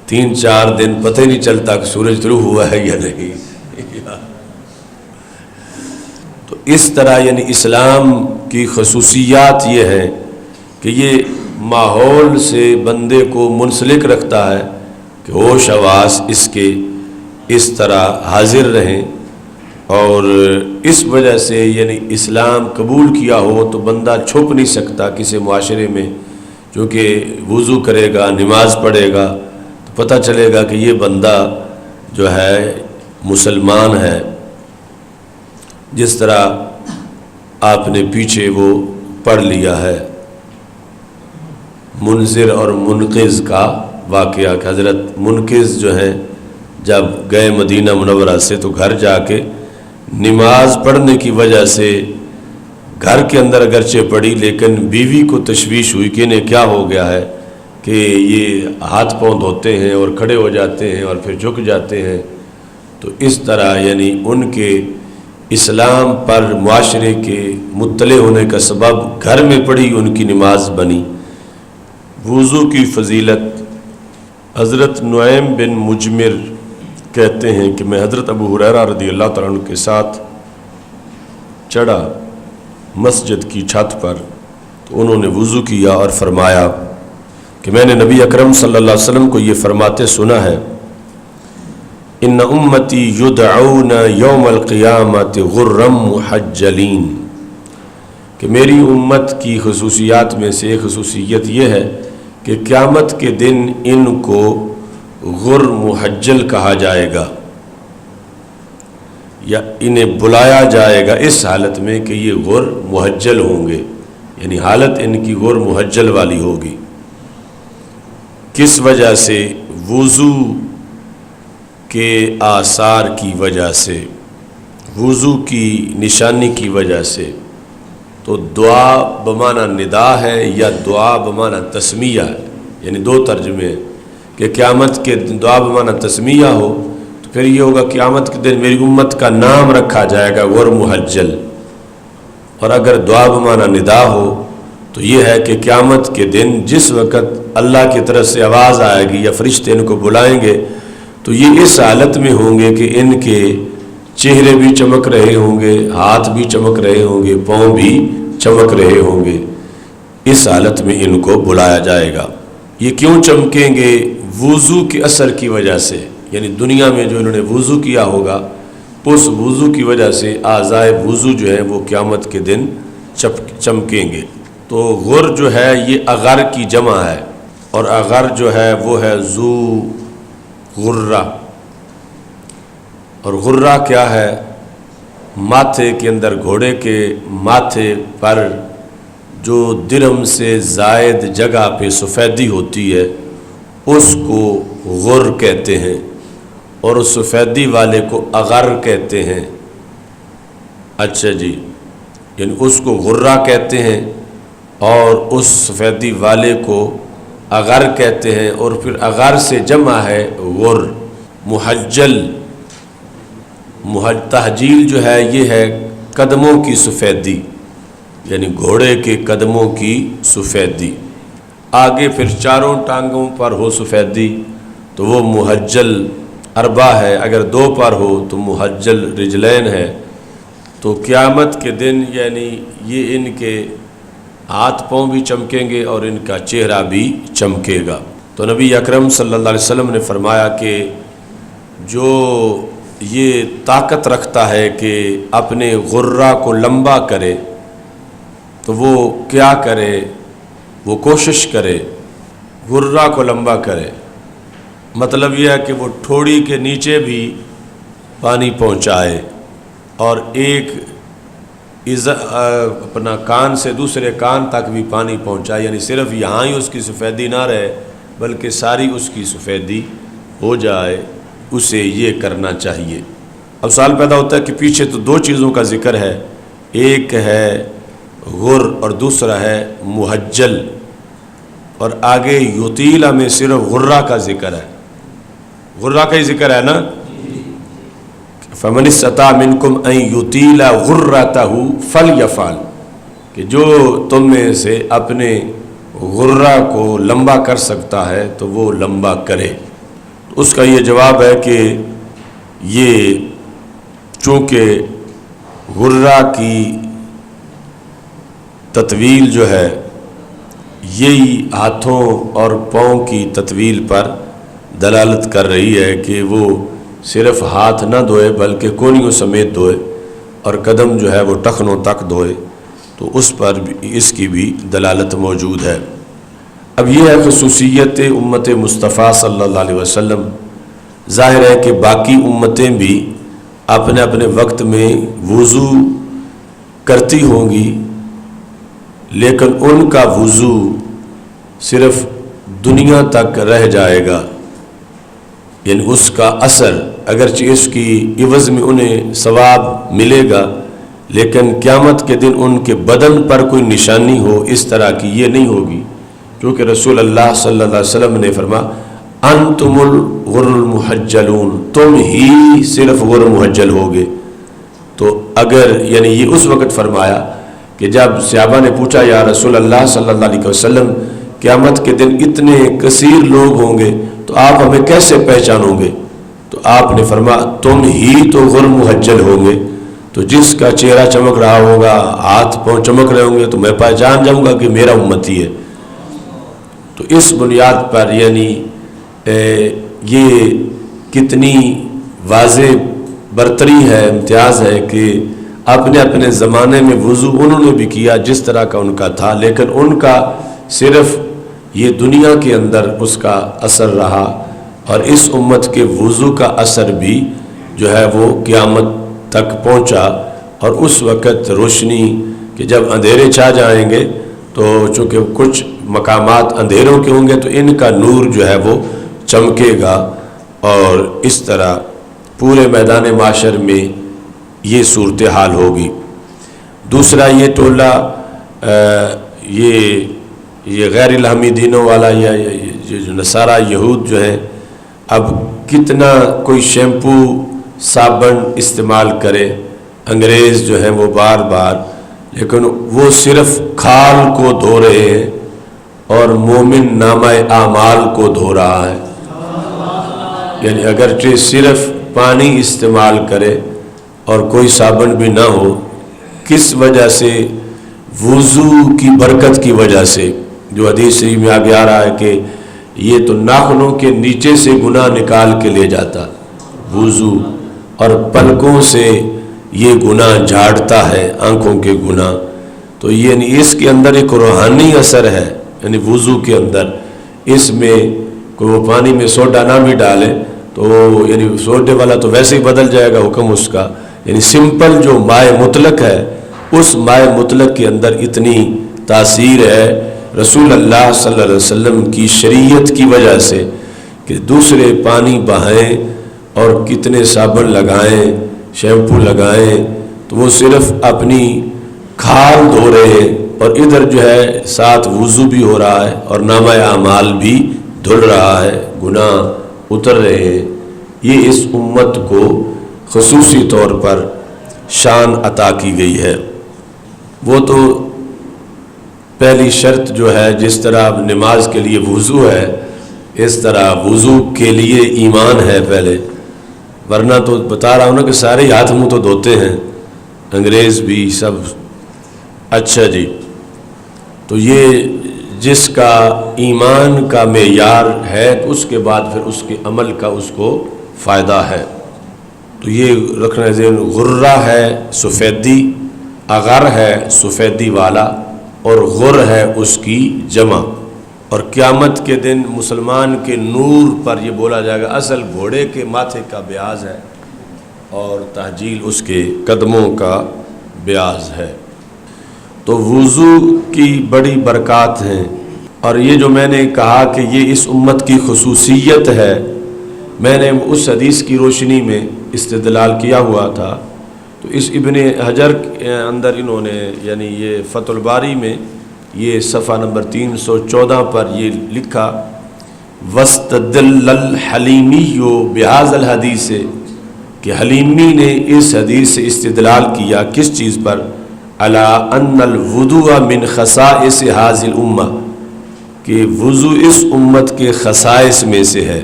3-4 دن پتہ ہی نہیں چلتا کہ سورج طلوع ہوا ہے یا نہیں۔ تو اس طرح یعنی اسلام کی خصوصیات یہ ہے کہ یہ ماحول سے بندے کو منسلک رکھتا ہے کہ ہوش حواس اس کے اس طرح حاضر رہیں، اور اس وجہ سے یعنی اسلام قبول کیا ہو تو بندہ چھپ نہیں سکتا کسی معاشرے میں، چونکہ وضو کرے گا نماز پڑھے گا تو پتہ چلے گا کہ یہ بندہ جو ہے مسلمان ہے۔ جس طرح آپ نے پیچھے وہ پڑھ لیا ہے منذر اور منقذ کا واقعہ کہ حضرت منقذ جو ہیں جب گئے مدینہ منورہ سے تو گھر جا کے نماز پڑھنے کی وجہ سے گھر کے اندر اگرچہ پڑھی لیکن بیوی کو تشویش ہوئی کہ انہیں کیا ہو گیا ہے کہ یہ ہاتھ پاؤں دھوتے ہیں اور کھڑے ہو جاتے ہیں اور پھر جھک جاتے ہیں۔ تو اس طرح یعنی ان کے اسلام پر معاشرے کے مطلع ہونے کا سبب گھر میں پڑھی ان کی نماز بنی۔ وضو کی فضیلت، حضرت نعیم بن مجمر کہتے ہیں کہ میں حضرت ابو ہریرہ رضی اللہ تعالیٰ عنہ کے ساتھ چڑھا مسجد کی چھت پر، تو انہوں نے وضو کیا اور فرمایا کہ میں نے نبی اکرم صلی اللہ علیہ وسلم کو یہ فرماتے سنا ہے، ان امتی یدعون یوم القیامت غرم محجلین، کہ میری امت کی خصوصیات میں سے ایک خصوصیت یہ ہے کہ قیامت کے دن ان کو غر محجل کہا جائے گا، یا انہیں بلایا جائے گا اس حالت میں کہ یہ غر محجل ہوں گے، یعنی حالت ان کی غر محجل والی ہوگی۔ کس وجہ سے؟ وضو کے آثار کی وجہ سے، وضو کی نشانی کی وجہ سے۔ تو دعا بمعنی ندا ہے یا دعا بمعنی تسمیہ ہے، یعنی دو ترجمے ہیں کہ قیامت کے دن دعا بمعنی تسمیہ ہو تو پھر یہ ہوگا قیامت کے دن میری امت کا نام رکھا جائے گا غر محجل، اور اگر دعا بمعنی ندا ہو تو یہ ہے کہ قیامت کے دن جس وقت اللہ کی طرف سے آواز آئے گی یا فرشتے ان کو بلائیں گے تو یہ اس حالت میں ہوں گے کہ ان کے چہرے بھی چمک رہے ہوں گے، ہاتھ بھی چمک رہے ہوں گے، پاؤں بھی چمک رہے ہوں گے، اس حالت میں ان کو بلایا جائے گا۔ یہ کیوں چمکیں گے؟ وضو کے اثر کی وجہ سے، یعنی دنیا میں جو انہوں نے وضو کیا ہوگا اس وضو کی وجہ سے اعضائے وضو جو ہیں وہ قیامت کے دن چمکیں گے۔ تو غر جو ہے یہ اغر کی جمع ہے، اور اغر جو ہے وہ ہے ذو غرہ، اور غرہ کیا ہے؟ ماتھے کے اندر، گھوڑے کے ماتھے پر جو درہم سے زائد جگہ پہ سفیدی ہوتی ہے اس کو غر کہتے ہیں، اور اس سفیدی والے کو اغر کہتے ہیں۔ اچھا جی، یعنی اس کو غرہ کہتے ہیں اور اس سفیدی والے کو اغر کہتے ہیں، اور پھر اغر سے جمع ہے غر۔ محجل، تحجیل جو ہے یہ ہے قدموں کی سفیدی، یعنی گھوڑے کے قدموں کی سفیدی۔ آگے پھر چاروں ٹانگوں پر ہو سفیدی تو وہ محجل اربع ہے، اگر دو پر ہو تو محجل رجلین ہے۔ تو قیامت کے دن یعنی یہ ان کے ہاتھ پاؤں بھی چمکیں گے اور ان کا چہرہ بھی چمکے گا۔ تو نبی اکرم صلی اللہ علیہ وسلم نے فرمایا کہ جو یہ طاقت رکھتا ہے کہ اپنے غرہ کو لمبا کرے تو وہ کیا کرے؟ وہ کوشش کرے غرہ کو لمبا کرے۔ مطلب یہ ہے کہ وہ ٹھوڑی کے نیچے بھی پانی پہنچائے اور ایک اپنا کان سے دوسرے کان تک بھی پانی پہنچائے، یعنی صرف یہاں ہی اس کی سفیدی نہ رہے بلکہ ساری اس کی سفیدی ہو جائے، اسے یہ کرنا چاہیے۔ اب سوال پیدا ہوتا ہے کہ پیچھے تو دو چیزوں کا ذکر ہے، ایک ہے غر اور دوسرا ہے محجل، اور آگے یطیلہ میں صرف غرہ کا ذکر ہے، غرہ کا ہی ذکر ہے نا۔ فَمَنِ اسْتَطَاعَ مِنْكُمْ أَنْ يُطِيلَ غُرَّتَهُ فَلْيَفْعَلْ، کہ جو تم میں سے اپنے غرہ کو لمبا کر سکتا ہے تو وہ لمبا کرے۔ اس کا یہ جواب ہے کہ یہ چونکہ غرہ کی تطویل جو ہے یہی ہاتھوں اور پاؤں کی تطویل پر دلالت کر رہی ہے کہ وہ صرف ہاتھ نہ دھوئے بلکہ کونیوں سمیت دھوئے، اور قدم جو ہے وہ ٹخنوں تک دھوئے، تو اس پر بھی اس کی بھی دلالت موجود ہے۔ اب یہ ہے خصوصیت امت مصطفیٰ صلی اللہ علیہ وسلم۔ ظاہر ہے کہ باقی امتیں بھی اپنے اپنے وقت میں وضو کرتی ہوں گی، لیکن ان کا وضو صرف دنیا تک رہ جائے گا، یعنی اس کا اثر اگرچہ اس کی عوض میں انہیں ثواب ملے گا، لیکن قیامت کے دن ان کے بدن پر کوئی نشانی ہو اس طرح کی یہ نہیں ہوگی، کیونکہ رسول اللہ صلی اللہ علیہ وسلم نے فرمایا انتم الغر المحجلون، تم ہی صرف غر محجل ہوگے۔ تو اگر یعنی یہ اس وقت فرمایا کہ جب صحابہ نے پوچھا یا رسول اللہ صلی اللہ علیہ وسلم قیامت کے دن اتنے کثیر لوگ ہوں گے تو آپ ہمیں کیسے پہچانو گے؟ تو آپ نے فرمایا تم ہی تو غر محجل ہوں گے، تو جس کا چہرہ چمک رہا ہوگا، ہاتھ پاؤں چمک رہے ہوں گے تو میں پہچان جاؤں گا کہ میرا امتی ہے۔ تو اس بنیاد پر یعنی یہ کتنی واضح برتری ہے، امتیاز ہے کہ اپنے اپنے زمانے میں وضو انہوں نے بھی کیا جس طرح کا ان کا تھا، لیکن ان کا صرف یہ دنیا کے اندر اس کا اثر رہا، اور اس امت کے وضو کا اثر بھی جو ہے وہ قیامت تک پہنچا۔ اور اس وقت روشنی کہ جب اندھیرے چھا جائیں گے تو چونکہ کچھ مقامات اندھیروں کے ہوں گے تو ان کا نور جو ہے وہ چمکے گا، اور اس طرح پورے میدان معاشر میں یہ صورتحال ہوگی۔ دوسرا یہ ٹولہ یہ غیر الہامی دینوں والا یا جو نصارہ یہود جو ہیں، اب کتنا کوئی شیمپو صابن استعمال کرے انگریز جو ہیں وہ بار بار، لیکن وہ صرف کھال کو دھو رہے ہیں اور مومن نامہ اعمال کو دھو رہا ہے۔ یعنی اگرچہ صرف پانی استعمال کرے اور کوئی صابن بھی نہ ہو، کس وجہ سے؟ وضو کی برکت کی وجہ سے، جو حدیث شریف میں آگے آ رہا ہے کہ یہ تو ناخنوں کے نیچے سے گناہ نکال کے لے جاتا وضو، اور پلکوں سے یہ گناہ جھاڑتا ہے، آنکھوں کے گناہ۔ تو یعنی اس کے اندر ایک روحانی اثر ہے، یعنی وضو کے اندر اس میں کوئی وہ پانی میں سوڈا نہ بھی ڈالے تو یعنی سوڈے والا تو ویسے ہی بدل جائے گا حکم اس کا، یعنی سمپل جو مائع مطلق ہے اس مائع مطلق کے اندر اتنی تاثیر ہے رسول اللہ صلی اللہ علیہ وسلم کی شریعت کی وجہ سے کہ دوسرے پانی بہائیں اور کتنے صابن لگائیں، شیمپو لگائیں، تو وہ صرف اپنی کھال دھو رہے ہیں اور ادھر جو ہے ساتھ وضو بھی ہو رہا ہے اور نامہ اعمال بھی دھل رہا ہے، گناہ اتر رہے ہیں۔ یہ اس امت کو خصوصی طور پر شان عطا کی گئی ہے۔ وہ تو پہلی شرط جو ہے، جس طرح نماز کے لیے وضو ہے اس طرح وضو کے لیے ایمان ہے پہلے، ورنہ تو بتا رہا ہوں نا کہ سارے ہاتھ منہ تو دھوتے ہیں، انگریز بھی سب۔ اچھا جی، تو یہ جس کا ایمان کا معیار ہے تو اس کے بعد پھر اس کے عمل کا اس کو فائدہ ہے۔ تو یہ رکھنا ذہن، غرہ ہے سفیدی، اغر ہے سفیدی والا، اور غر ہے اس کی جمع۔ اور قیامت کے دن مسلمان کے نور پر یہ بولا جائے گا اصل گھوڑے کے ماتھے کا بیاض ہے اور تحجیل اس کے قدموں کا بیاض ہے۔ تو وضو کی بڑی برکات ہیں، اور یہ جو میں نے کہا کہ یہ اس امت کی خصوصیت ہے، میں نے اس حدیث کی روشنی میں استدلال کیا ہوا تھا۔ تو اس ابن حجر کے اندر انہوں نے یعنی یہ فتح الباری میں یہ صفحہ نمبر 314 پر یہ لکھا، وَاسْتَدَلَّ الْحَلِيمِيُّ بِهَذَا الْحَدِيثِ، کہ حلیمی نے اس حدیث سے استدلال کیا کس چیز پر؟ عَلَىٰ أَنَّ الْوُضُوءَ مِنْ خَصَائِصِ هَذِهِ الْأُمَّةِ، کہ وضو اس امت کے خصائص میں سے ہے،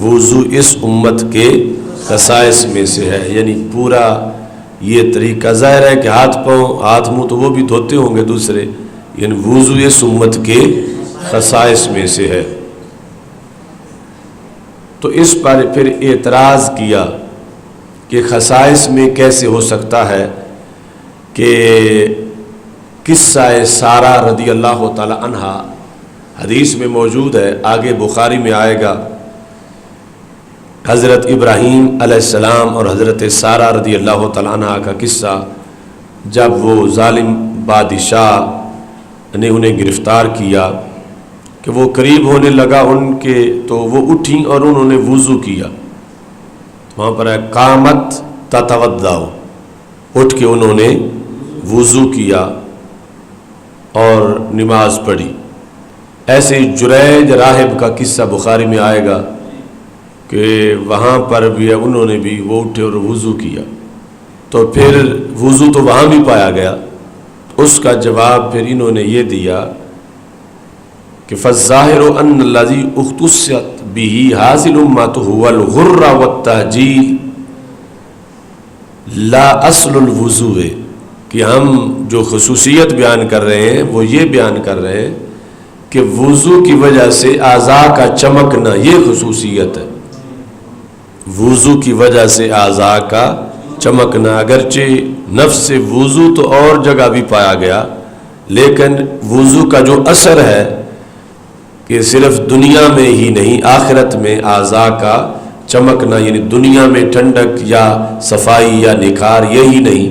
وضو اس امت کے خصائص میں سے ہے۔ یعنی پورا یہ طریقہ ظاہر ہے کہ ہاتھ پاؤں ہاتھ منہ تو وہ بھی دھوتے ہوں گے دوسرے، یعنی وضو اس امت کے خصائص میں سے ہے۔ تو اس پر پھر اعتراض کیا کہ خصائص میں کیسے ہو سکتا ہے کہ قصہ سارہ رضی اللہ تعالی عنہا حدیث میں موجود ہے، آگے بخاری میں آئے گا، حضرت ابراہیم علیہ السلام اور حضرت سارہ رضی اللہ تعالیٰ عنہ کا قصہ، جب وہ ظالم بادشاہ نے انہیں گرفتار کیا کہ وہ قریب ہونے لگا ان کے، تو وہ اٹھیں اور انہوں نے وضو کیا۔ وہاں پر ہے قامت تتوضا، اٹھ کے انہوں نے وضو کیا اور نماز پڑھی۔ ایسے جریج راہب کا قصہ بخاری میں آئے گا کہ وہاں پر بھی انہوں نے بھی وہ اٹھے اور وضو کیا، تو پھر وضو تو وہاں بھی پایا گیا۔ اس کا جواب پھر انہوں نے یہ دیا کہ فَالظَّاهِرُ أَنَّ الَّذِي اخْتُصَّتْ بِهِ هَذِهِ الْأُمَّةُ هُوَ الْغُرَّةُ وَالتَّهْجِيلُ لا اصل الوضوء، کہ ہم جو خصوصیت بیان کر رہے ہیں وہ یہ بیان کر رہے ہیں کہ وضو کی وجہ سے اعضاء کا چمکنا یہ خصوصیت ہے۔ وضو کی وجہ سے اعضاء کا چمکنا، اگرچہ نفس وضو تو اور جگہ بھی پایا گیا، لیکن وضو کا جو اثر ہے کہ صرف دنیا میں ہی نہیں آخرت میں اعضاء کا چمکنا، یعنی دنیا میں ٹھنڈک یا صفائی یا نکھار یہی نہیں،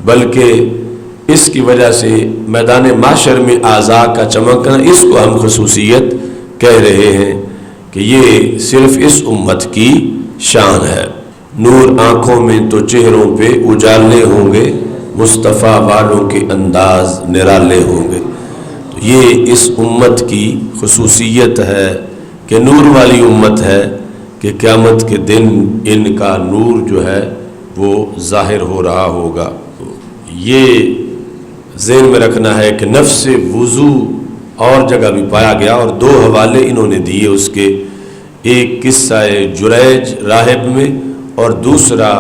بلکہ اس کی وجہ سے میدان محشر میں اعضاء کا چمکنا، اس کو ہم خصوصیت کہہ رہے ہیں کہ یہ صرف اس امت کی شان ہے۔ نور آنکھوں میں تو چہروں پہ اجالے ہوں گے، مصطفیٰ والوں کے انداز نرالے ہوں گے۔ تو یہ اس امت کی خصوصیت ہے کہ نور والی امت ہے، کہ قیامت کے دن ان کا نور جو ہے وہ ظاہر ہو رہا ہوگا۔ یہ ذہن میں رکھنا ہے کہ نفس وضو اور جگہ بھی پایا گیا، اور دو حوالے انہوں نے دیے اس کے، ایک قصہ جریج راہب میں اور دوسرا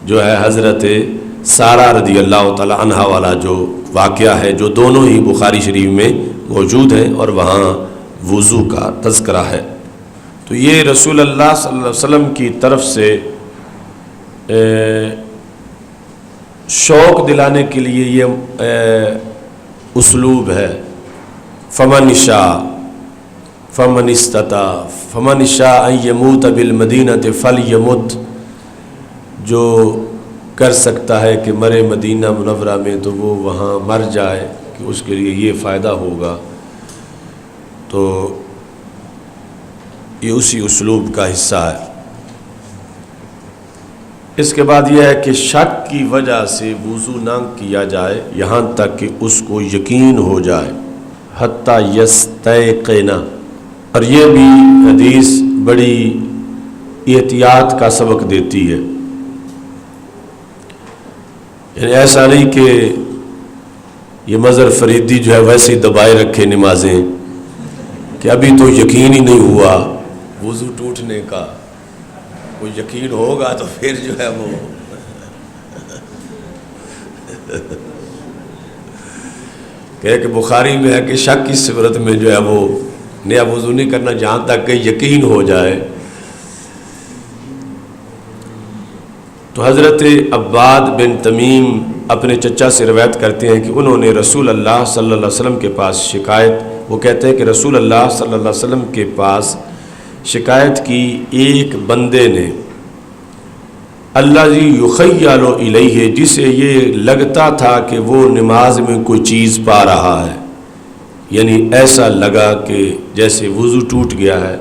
جو ہے حضرت سارہ رضی اللہ تعالی عنہ والا جو واقعہ ہے، جو دونوں ہی بخاری شریف میں موجود ہیں اور وہاں وضو کا تذکرہ ہے۔ تو یہ رسول اللہ صلی اللہ علیہ وسلم کی طرف سے شوق دلانے کے لیے یہ اسلوب ہے، فمن شاء فمن استطاع فمن شاء ان یموت بالمدینۃ فلیمت، جو کر سکتا ہے کہ مرے مدینہ منورہ میں تو وہ وہاں مر جائے، کہ اس کے لیے یہ فائدہ ہوگا۔ تو یہ اسی اسلوب کا حصہ ہے۔ اس کے بعد یہ ہے کہ شک کی وجہ سے وضو نہ کیا جائے یہاں تک کہ اس کو یقین ہو جائے، حتی یستیقن، اور یہ بھی حدیث بڑی احتیاط کا سبق دیتی ہے۔ یعنی ایسا نہیں کہ یہ مظہر فریدی جو ہے ویسے دبائے رکھے نمازیں کہ ابھی تو یقین ہی نہیں ہوا وضو ٹوٹنے کا، کوئی یقین ہوگا تو پھر جو ہے وہ کہ بخاری میں ہے کہ شک کی صورت میں جو ہے وہ نیا وضو نہیں کرنا جہاں تک کہ یقین ہو جائے۔ تو حضرت عباد بن تمیم اپنے چچا سے روایت کرتے ہیں کہ انہوں نے رسول اللہ صلی اللہ علیہ وسلم کے پاس شکایت، وہ کہتے ہیں کہ رسول اللہ صلی اللہ علیہ وسلم کے پاس شکایت کی ایک بندے نے، الذی یخیل الیہ، جسے یہ لگتا تھا کہ وہ نماز میں کوئی چیز پا رہا ہے، یعنی ایسا لگا کہ جیسے وضو ٹوٹ گیا ہے۔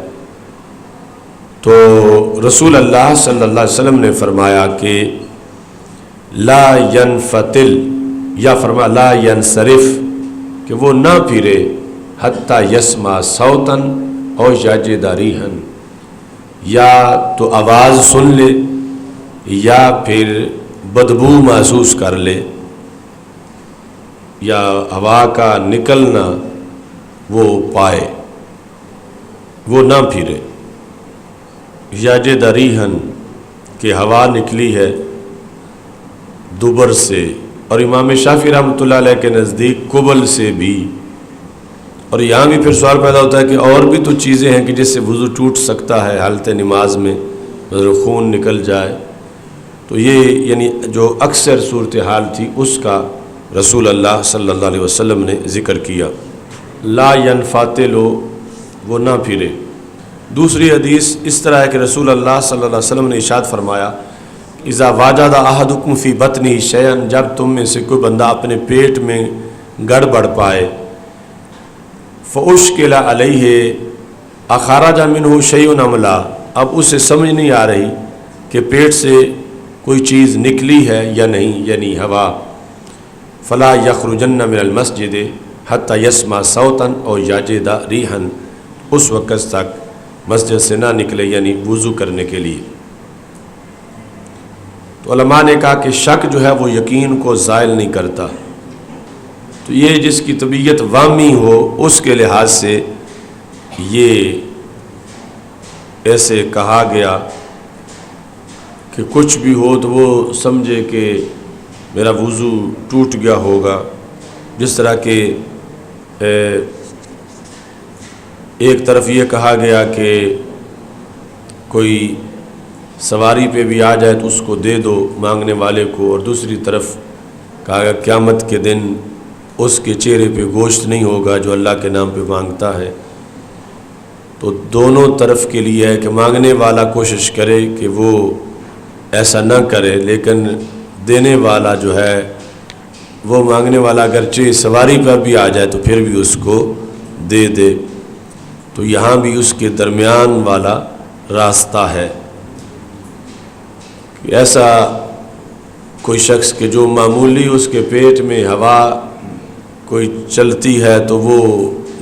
تو رسول اللہ صلی اللہ علیہ وسلم نے فرمایا کہ لا ینفتل، یا فرمایا لا ینصرف، کہ وہ نہ پھرے حتی یسمع صوتاً او یجد ریحاً، یا تو آواز سن لے یا پھر بدبو محسوس کر لے، یا ہوا کا نکلنا وہ پائے، وہ نہ پھرے۔ یجد ریحاً، کہ ہوا نکلی ہے دبر سے، اور امام شافعی رحمۃ اللہ علیہ کے نزدیک قبل سے بھی۔ اور یہاں بھی پھر سوال پیدا ہوتا ہے کہ اور بھی تو چیزیں ہیں کہ جس سے وضو ٹوٹ سکتا ہے حالت نماز میں، مثلا خون نکل جائے۔ تو یہ یعنی جو اکثر صورتحال تھی اس کا رسول اللہ صلی اللہ علیہ وسلم نے ذکر کیا، لا ینفاتل، وہ نہ پھرے۔ دوسری حدیث اس طرح ہے کہ رسول اللہ صلی اللہ علیہ وسلم نے ارشاد فرمایا، اذا واجد احدکم فی بطنہ شیئا، جب تم میں سے کوئی بندہ اپنے پیٹ میں گڑبڑ پائے، فاشکل علیہ اخرج منہ شیء ام لا، اب اسے سمجھ نہیں آ رہی کہ پیٹ سے کوئی چیز نکلی ہے یا نہیں، یعنی ہوا، فلا یخرجن من المسجد حتی یسمع صوتا او یجد ریحا، اس وقت تک مسجد سے نہ نکلے، یعنی وضو کرنے کے لیے۔ تو علماء نے کہا کہ شک جو ہے وہ یقین کو زائل نہیں کرتا، تو یہ جس کی طبیعت وامی ہو اس کے لحاظ سے یہ ایسے کہا گیا کہ کچھ بھی ہو تو وہ سمجھے کہ میرا وضو ٹوٹ گیا ہوگا۔ جس طرح کہ ایک طرف یہ کہا گیا کہ کوئی سواری پہ بھی آ جائے تو اس کو دے دو مانگنے والے کو، اور دوسری طرف کہا گیا قیامت کے دن اس کے چہرے پہ گوشت نہیں ہوگا جو اللہ کے نام پہ مانگتا ہے۔ تو دونوں طرف کے لیے ہے کہ مانگنے والا کوشش کرے کہ وہ ایسا نہ کرے، لیکن دینے والا جو ہے وہ مانگنے والا اگرچہ سواری پر بھی آ جائے تو پھر بھی اس کو دے دے۔ تو یہاں بھی اس کے درمیان والا راستہ ہے کہ ایسا کوئی شخص کہ جو معمولی اس کے پیٹ میں ہوا کوئی چلتی ہے تو وہ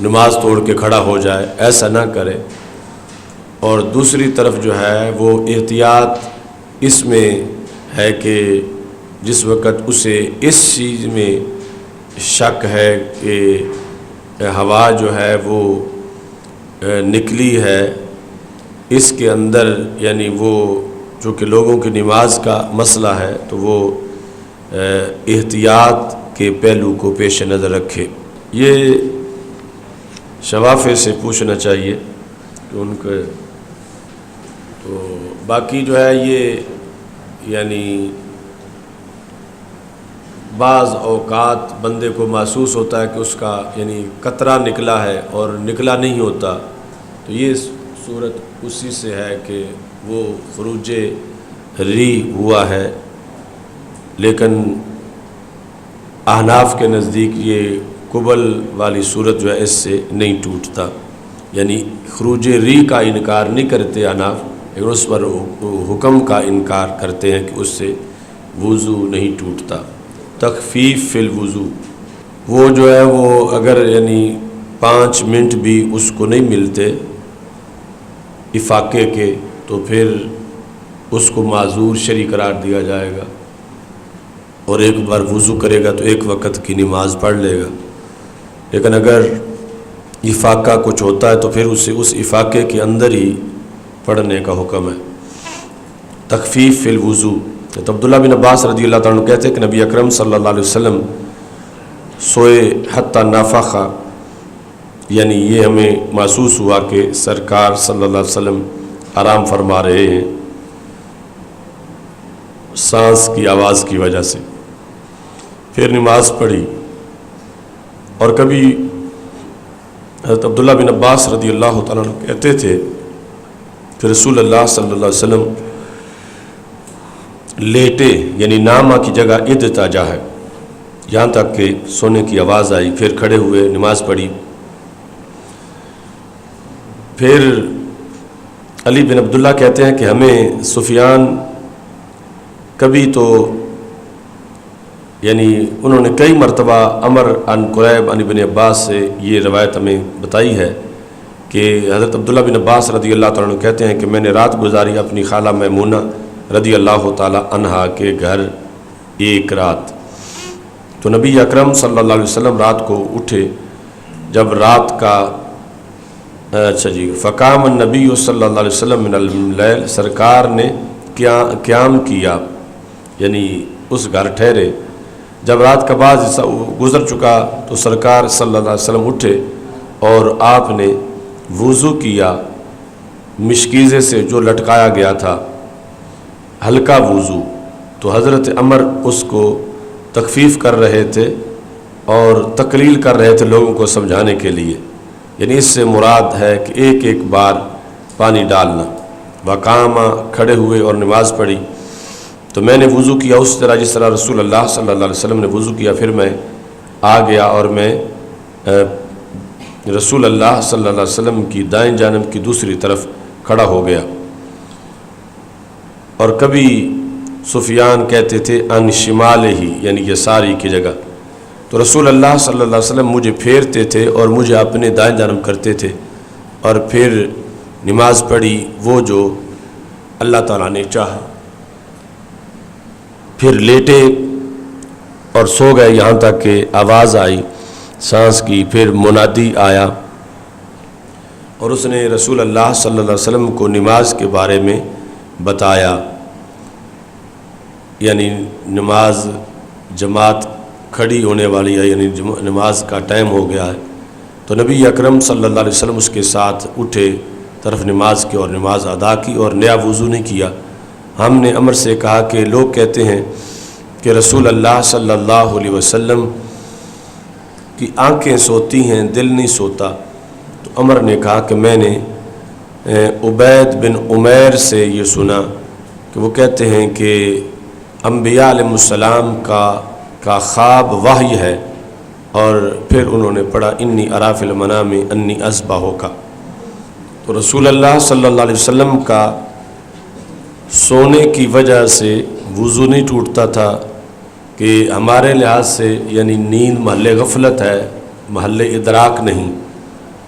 نماز توڑ کے کھڑا ہو جائے، ایسا نہ کرے۔ اور دوسری طرف جو ہے وہ احتیاط اس میں ہے کہ جس وقت اسے اس چیز میں شک ہے کہ ہوا جو ہے وہ نکلی ہے اس کے اندر، یعنی وہ جو کہ لوگوں کی نماز کا مسئلہ ہے، تو وہ احتیاط کے پہلو کو پیش نظر رکھے۔ یہ شوافع سے پوچھنا چاہیے کہ ان کے تو باقی جو ہے یہ یعنی بعض اوقات بندے کو محسوس ہوتا ہے کہ اس کا یعنی قطرہ نکلا ہے اور نکلا نہیں ہوتا، تو یہ صورت اسی سے ہے کہ وہ خروج ری ہوا ہے، لیکن احناف کے نزدیک یہ قبل والی صورت جو ہے اس سے نہیں ٹوٹتا، یعنی خروج ری کا انکار نہیں کرتے احناف، لیکن اس پر حکم کا انکار کرتے ہیں کہ اس سے وضو نہیں ٹوٹتا۔ تخفیف فی الوضو، وہ جو ہے وہ اگر یعنی 5 منٹ بھی اس کو نہیں ملتے افاقے کے تو پھر اس کو معذور شرعی قرار دیا جائے گا، اور ایک بار وضو کرے گا تو ایک وقت کی نماز پڑھ لے گا۔ لیکن اگر افاقہ کچھ ہوتا ہے تو پھر اسے اس افاقے کے اندر ہی پڑھنے کا حکم ہے۔ تخفیف فی الوضو، تو عبداللہ بن عباس رضی اللہ تعالیٰ عنہ کہتے ہیں کہ نبی اکرم صلی اللہ علیہ وسلم سوئے حتی نفخ، یعنی یہ ہمیں محسوس ہوا کہ سرکار صلی اللہ علیہ وسلم آرام فرما رہے ہیں سانس کی آواز کی وجہ سے، پھر نماز پڑھی۔ اور کبھی حضرت عبداللہ بن عباس رضی اللہ تعالیٰ عنہ کہتے تھے کہ رسول اللہ صلی اللہ علیہ وسلم لیٹے، یعنی نامہ کی جگہ اضطجاع ہے، یہاں تک کہ سونے کی آواز آئی، پھر کھڑے ہوئے نماز پڑھی۔ پھر علی بن عبداللہ کہتے ہیں کہ ہمیں سفیان کبھی تو یعنی انہوں نے کئی مرتبہ عمر عن قریب عن ابن عباس سے یہ روایت ہمیں بتائی ہے کہ حضرت عبداللہ بن عباس رضی اللہ تعالیٰ عنہ کہتے ہیں کہ میں نے رات گزاری اپنی خالہ میمونہ رضی اللہ تعالیٰ عنہا کے گھر ایک رات۔ تو نبی اکرم صلی اللہ علیہ وسلم رات کو اٹھے، جب رات کا فقام النبی صلی اللہ علیہ وسلم من اللیل، سرکار نے قیام کیا، یعنی اس گھر ٹھہرے۔ جب رات کا بعض گزر چکا تو سرکار صلی اللہ علیہ وسلم اٹھے اور آپ نے وضو کیا مشکیزے سے جو لٹکایا گیا تھا، ہلکا وضو۔ تو حضرت عمر اس کو تخفیف کر رہے تھے اور تقلیل کر رہے تھے لوگوں کو سمجھانے کے لیے، یعنی اس سے مراد ہے کہ ایک ایک بار پانی ڈالنا۔ وقامہ، کھڑے ہوئے اور نماز پڑھی۔ تو میں نے وضو کیا اس طرح جس طرح رسول اللہ صلی اللہ علیہ وسلم نے وضو کیا، پھر میں آ گیا اور میں رسول اللہ صلی اللہ علیہ وسلم کی دائیں جانب کی دوسری طرف کھڑا ہو گیا۔ اور کبھی سفیان کہتے تھے ان شمال ہی، یعنی یساری کی جگہ، تو رسول اللہ صلی اللہ علیہ وسلم مجھے پھیرتے تھے اور مجھے اپنے دائیں جانب کرتے تھے، اور پھر نماز پڑھی وہ جو اللہ تعالیٰ نے چاہا، پھر لیٹے اور سو گئے یہاں تک کہ آواز آئی سانس کی، پھر منادی آیا اور اس نے رسول اللہ صلی اللہ علیہ وسلم کو نماز کے بارے میں بتایا، یعنی نماز جماعت کھڑی ہونے والی ہے، یعنی نماز کا ٹائم ہو گیا ہے۔ تو نبی اکرم صلی اللہ علیہ وسلم اس کے ساتھ اٹھے، طرف نماز کی اور نماز ادا کی اور نیا وضو نہیں کیا۔ ہم نے عمر سے کہا کہ لوگ کہتے ہیں کہ رسول اللہ صلی اللہ علیہ وسلم کی آنکھیں سوتی ہیں، دل نہیں سوتا۔ تو عمر نے کہا کہ میں نے عبید بن عمیر سے یہ سنا کہ وہ کہتے ہیں کہ انبیاء علیہ السلام کا خواب وحی ہے، اور پھر انہوں نے پڑھا انی ارا فی المنام انی اذبحک۔ تو رسول اللہ صلی اللہ علیہ وسلم کا سونے کی وجہ سے وضو نہیں ٹوٹتا تھا کہ ہمارے لحاظ سے، یعنی نیند محل غفلت ہے، محل ادراک نہیں،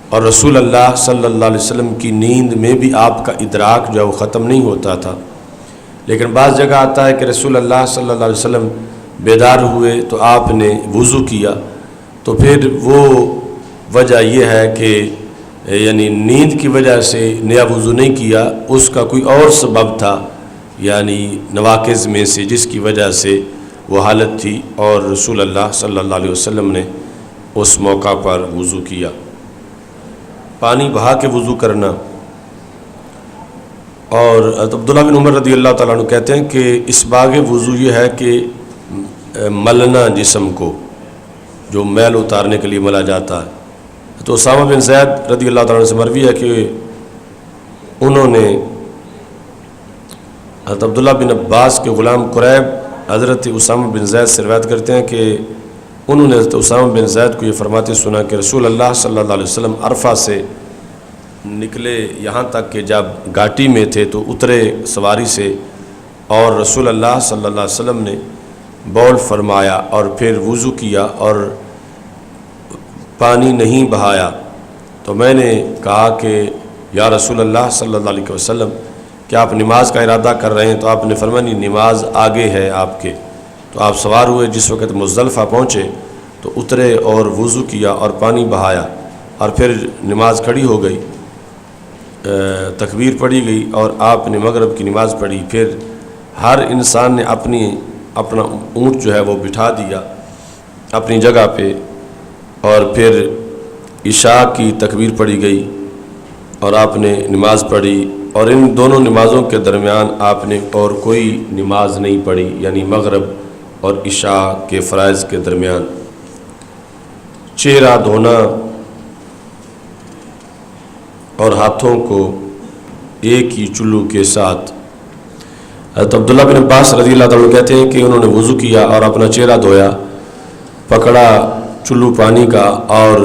اور رسول اللہ صلی اللہ علیہ وسلم کی نیند میں بھی آپ کا ادراک جو ہے وہ ختم نہیں ہوتا تھا۔ لیکن بعض جگہ آتا ہے کہ رسول اللہ صلی اللہ علیہ وسلم بیدار ہوئے تو آپ نے وضو کیا، تو پھر وہ وجہ یہ ہے کہ یعنی نیند کی وجہ سے نیا وضو نہیں کیا، اس کا کوئی اور سبب تھا، یعنی نواقض میں سے، جس کی وجہ سے وہ حالت تھی، اور رسول اللہ صلی اللہ علیہ وسلم نے اس موقع پر وضو کیا۔ پانی بہا کے وضو کرنا، اور عبداللہ بن عمر رضی اللہ تعالیٰ عنہ کہتے ہیں کہ اسباغ وضو یہ ہے کہ ملنا جسم کو، جو میل اتارنے کے لیے ملا جاتا ہے۔ تو اسامہ بن زید رضی اللہ تعالیٰ عنہ سے مروی ہے کہ انہوں نے حضرت عبداللہ بن عباس کے غلام قریب حضرت اسامہ بن زید سے روایت کرتے ہیں کہ انہوں نے حضرت اسامہ بن زید کو یہ فرماتے سنا کہ رسول اللہ صلی اللہ علیہ وسلم عرفہ سے نکلے یہاں تک کہ جب گھاٹی میں تھے تو اترے سواری سے، اور رسول اللہ صلی اللہ علیہ وسلم نے بول فرمایا اور پھر وضو کیا اور پانی نہیں بہایا۔ تو میں نے کہا کہ یا رسول اللہ صلی اللہ علیہ وسلم کیا آپ نماز کا ارادہ کر رہے ہیں؟ تو آپ نے فرمایا نہیں، نماز آگے ہے آپ کے۔ تو آپ سوار ہوئے، جس وقت مزدلفہ پہنچے تو اترے اور وضو کیا اور پانی بہایا، اور پھر نماز کھڑی ہو گئی، تکبیر پڑھی گئی اور آپ نے مغرب کی نماز پڑھی۔ پھر ہر انسان نے اپنا اونٹ جو ہے وہ بٹھا دیا اپنی جگہ پہ، اور پھر عشاء کی تکبیر پڑھی گئی اور آپ نے نماز پڑھی، اور ان دونوں نمازوں کے درمیان آپ نے اور کوئی نماز نہیں پڑھی، یعنی مغرب اور عشاء کے فرائض کے درمیان۔ چہرہ دھونا اور ہاتھوں کو ایک ہی چلو کے ساتھ۔ حضرت عبداللہ بن عباس رضی اللہ تعالیٰ کہتے ہیں کہ انہوں نے وضو کیا اور اپنا چہرہ دھویا، پکڑا چلو پانی کا اور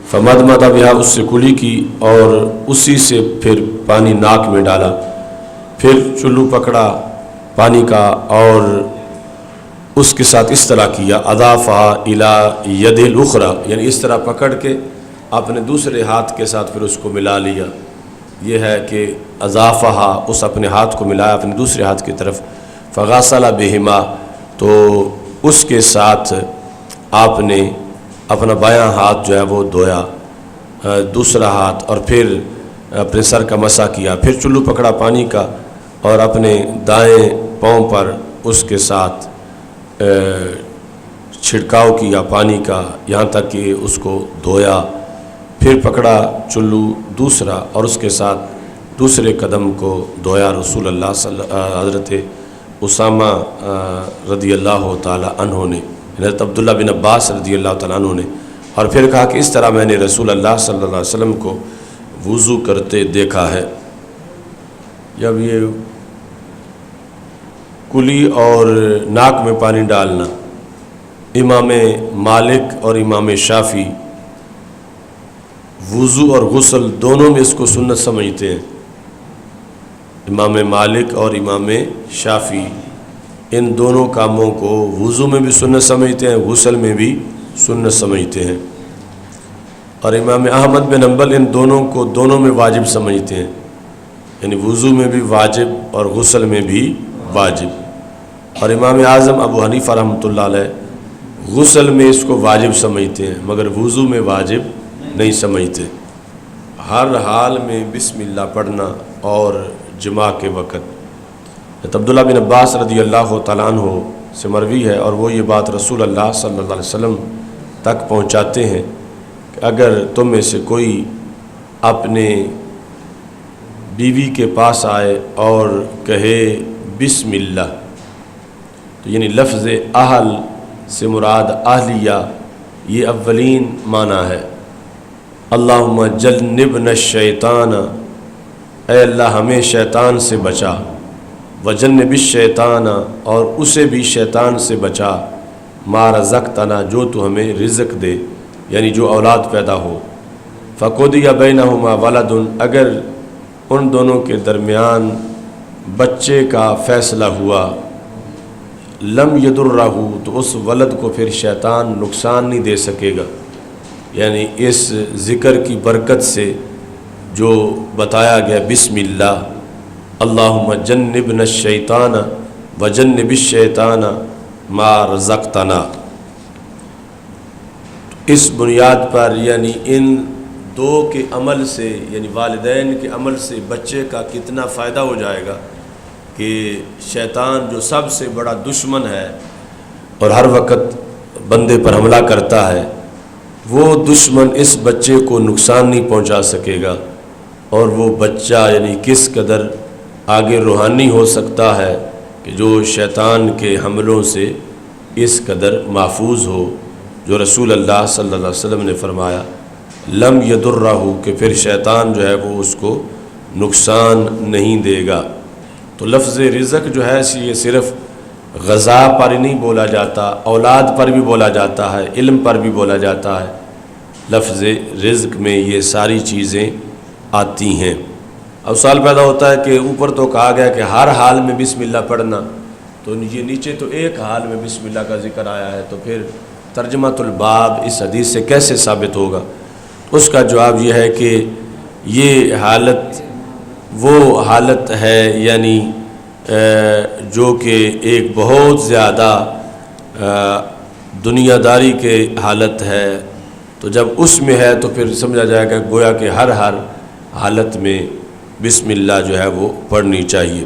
فمدمد بہا، اس سے کلی کی اور اسی سے پھر پانی ناک میں ڈالا، پھر چلو پکڑا پانی کا اور اس کے ساتھ اس طرح کیا، اضافہ الی ید الاخری، یعنی اس طرح پکڑ کے اپنے دوسرے ہاتھ کے ساتھ پھر اس کو ملا لیا۔ یہ ہے کہ اضافہ، اس اپنے ہاتھ کو ملایا اپنے دوسرے ہاتھ کی طرف، فغسل بہما، تو اس کے ساتھ آپ نے اپنا بایاں ہاتھ جو ہے وہ دھویا، دوسرا ہاتھ، اور پھر اپنے سر کا مسح کیا، پھر چلو پکڑا پانی کا اور اپنے دائیں پاؤں پر اس کے ساتھ چھڑکاؤ کیا پانی کا یہاں تک کہ اس کو دھویا، پھر پکڑا چلو دوسرا اور اس کے ساتھ دوسرے قدم کو دھویا۔ رسول اللہ حضرت اسامہ رضی اللہ تعالی عنہ نے، حضرت عبداللہ بن عباس رضی اللہ تعالیٰ عنہ نے، اور پھر کہا کہ اس طرح میں نے رسول اللہ صلی اللہ علیہ وسلم کو وضو کرتے دیکھا ہے۔ جب یہ کلی اور ناک میں پانی ڈالنا، امام مالک اور امام شافعی وضو اور غسل دونوں میں اس کو سنت سمجھتے ہیں۔ امام مالک اور امام شافعی ان دونوں کاموں کو وضو میں بھی سنت سمجھتے ہیں، غسل میں بھی سنت سمجھتے ہیں۔ اور امام احمد بن حنبل ان دونوں میں واجب سمجھتے ہیں، یعنی وضو میں بھی واجب اور غسل میں بھی واجب، اور امام اعظم ابو حنیفہ رحمۃ اللہ علیہ غسل میں اس کو واجب سمجھتے ہیں مگر وضو میں واجب نہیں سمجھتے۔ ہر حال میں بسم اللہ پڑھنا اور جماع کے وقت۔ عبداللہ بن عباس رضی اللہ تعالیٰ عنہ سے مروی ہے، اور وہ یہ بات رسول اللہ صلی اللہ علیہ وسلم تک پہنچاتے ہیں کہ اگر تم میں سے کوئی اپنے بیوی کے پاس آئے اور کہے بسم اللہ، تو یعنی لفظ اہل سے مراد اہلیہ، یہ اولین معنی ہے۔ اللہم جنبنا الشیطان، اے اللہ ہمیں شیطان سے بچا، وجنب الشیطان، اور اسے بھی شیطان سے بچا، ما رزقتنا، جو تو ہمیں رزق دے، یعنی جو اولاد پیدا ہو۔ فقضی بینہما ولد، اگر ان دونوں کے درمیان بچے کا فیصلہ ہوا، لم یضرہ، تو اس ولد کو پھر شیطان نقصان نہیں دے سکے گا، یعنی اس ذکر کی برکت سے جو بتایا گیا بسم اللہ، اللہم جنبنا الشیطان وجنب الشیطان ما رزقتنا، اس بنیاد پر یعنی ان دو کے عمل سے، یعنی والدین کے عمل سے بچے کا کتنا فائدہ ہو جائے گا کہ شیطان جو سب سے بڑا دشمن ہے اور ہر وقت بندے پر حملہ کرتا ہے، وہ دشمن اس بچے کو نقصان نہیں پہنچا سکے گا، اور وہ بچہ یعنی کس قدر آگے روحانی ہو سکتا ہے کہ جو شیطان کے حملوں سے اس قدر محفوظ ہو، جو رسول اللہ صلی اللہ علیہ وسلم نے فرمایا لم یضرہ، کہ پھر شیطان جو ہے وہ اس کو نقصان نہیں دے گا۔ تو لفظ رزق جو ہے یہ صرف غذا پر ہی نہیں بولا جاتا، اولاد پر بھی بولا جاتا ہے، علم پر بھی بولا جاتا ہے۔ لفظ رزق میں یہ ساری چیزیں آتی ہیں۔ اب سوال پیدا ہوتا ہے کہ اوپر تو کہا گیا کہ ہر حال میں بسم اللہ پڑھنا، تو یہ نیچے تو ایک حال میں بسم اللہ کا ذکر آیا ہے، تو پھر ترجمۃ الباب اس حدیث سے کیسے ثابت ہوگا؟ اس کا جواب یہ ہے کہ یہ حالت وہ حالت ہے یعنی جو کہ ایک بہت زیادہ دنیا داری کے حالت ہے، تو جب اس میں ہے تو پھر سمجھا جائے گا گویا کہ ہر حالت میں بسم اللہ جو ہے وہ پڑھنی چاہیے۔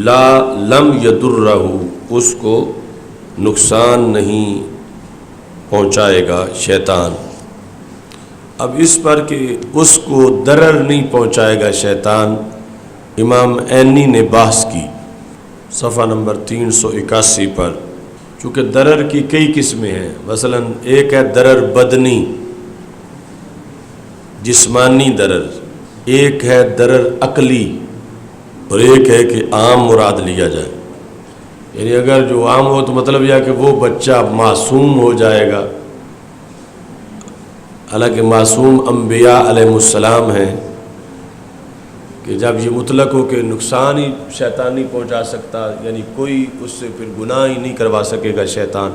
لا لم یضرہ، اس کو نقصان نہیں پہنچائے گا شیطان۔ اب اس پر کہ اس کو ضرر نہیں پہنچائے گا شیطان، امام عینی نے بحث کی صفحہ نمبر 381 پر، چونکہ ضرر کی کئی قسمیں ہیں۔ مثلا ایک ہے ضرر بدنی، جسمانی ضرر، ایک ہے ضرر عقلی، اور ایک ہے کہ عام مراد لیا جائے، یعنی اگر جو عام ہو تو مطلب یہ ہے کہ وہ بچہ معصوم ہو جائے گا، حالانکہ معصوم انبیاء علیہ السلام ہیں، کہ جب یہ مطلق ہو کہ نقصان ہی شیطان نہیں پہنچا سکتا، یعنی کوئی اس سے پھر گناہ ہی نہیں کروا سکے گا شیطان،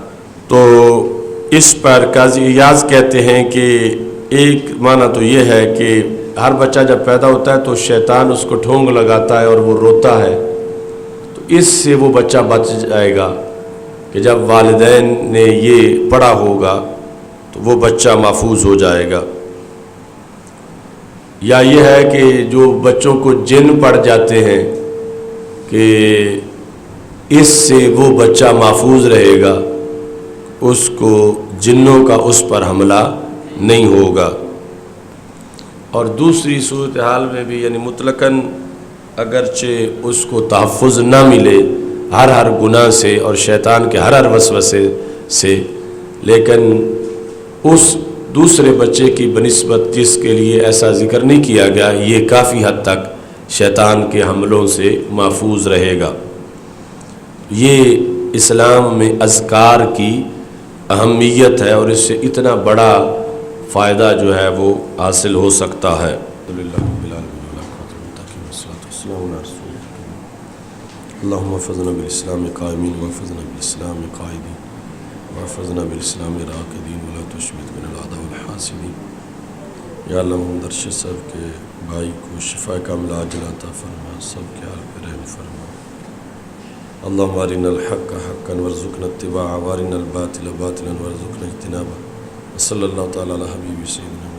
تو اس پر قاضی ایاز کہتے ہیں کہ ایک معنی تو یہ ہے کہ ہر بچہ جب پیدا ہوتا ہے تو شیطان اس کو ٹھونگ لگاتا ہے اور وہ روتا ہے، تو اس سے وہ بچہ بچ جائے گا کہ جب والدین نے یہ پڑھا ہوگا تو وہ بچہ محفوظ ہو جائے گا۔ یا یہ ہے کہ جو بچوں کو جن پڑ جاتے ہیں کہ اس سے وہ بچہ محفوظ رہے گا، اس کو جنوں کا اس پر حملہ نہیں ہوگا۔ اور دوسری صورتحال میں بھی یعنی مطلقاً اگرچہ اس کو تحفظ نہ ملے ہر گناہ سے اور شیطان کے ہر وسوسے سے، لیکن اس دوسرے بچے کی بنسبت جس کے لیے ایسا ذکر نہیں کیا گیا، یہ کافی حد تک شیطان کے حملوں سے محفوظ رہے گا۔ یہ اسلام میں اذکار کی اہمیت ہے، اور اس سے اتنا بڑا فائدہ جو ہے وہ حاصل ہو سکتا ہے۔ اللہم احفظنا بالاسلام قائمین واحفظنا بالاسلام قائدین واحفظنا بالاسلام راکدین ولا تشمت بنا الأعداء والحاسدین یا اللہ محمد ارشد صاحب کے بھائی کو شفا کاملہ عاجلہ عطا فرما، سب کے حال پہ رحم فرما۔ اللہم ارنا الحق حقا وارزقنا اتباعہ وارنا الباطل باطلا وارزقنا اجتنابہ۔ صلی اللہ تعالی علی حبیب سیدنا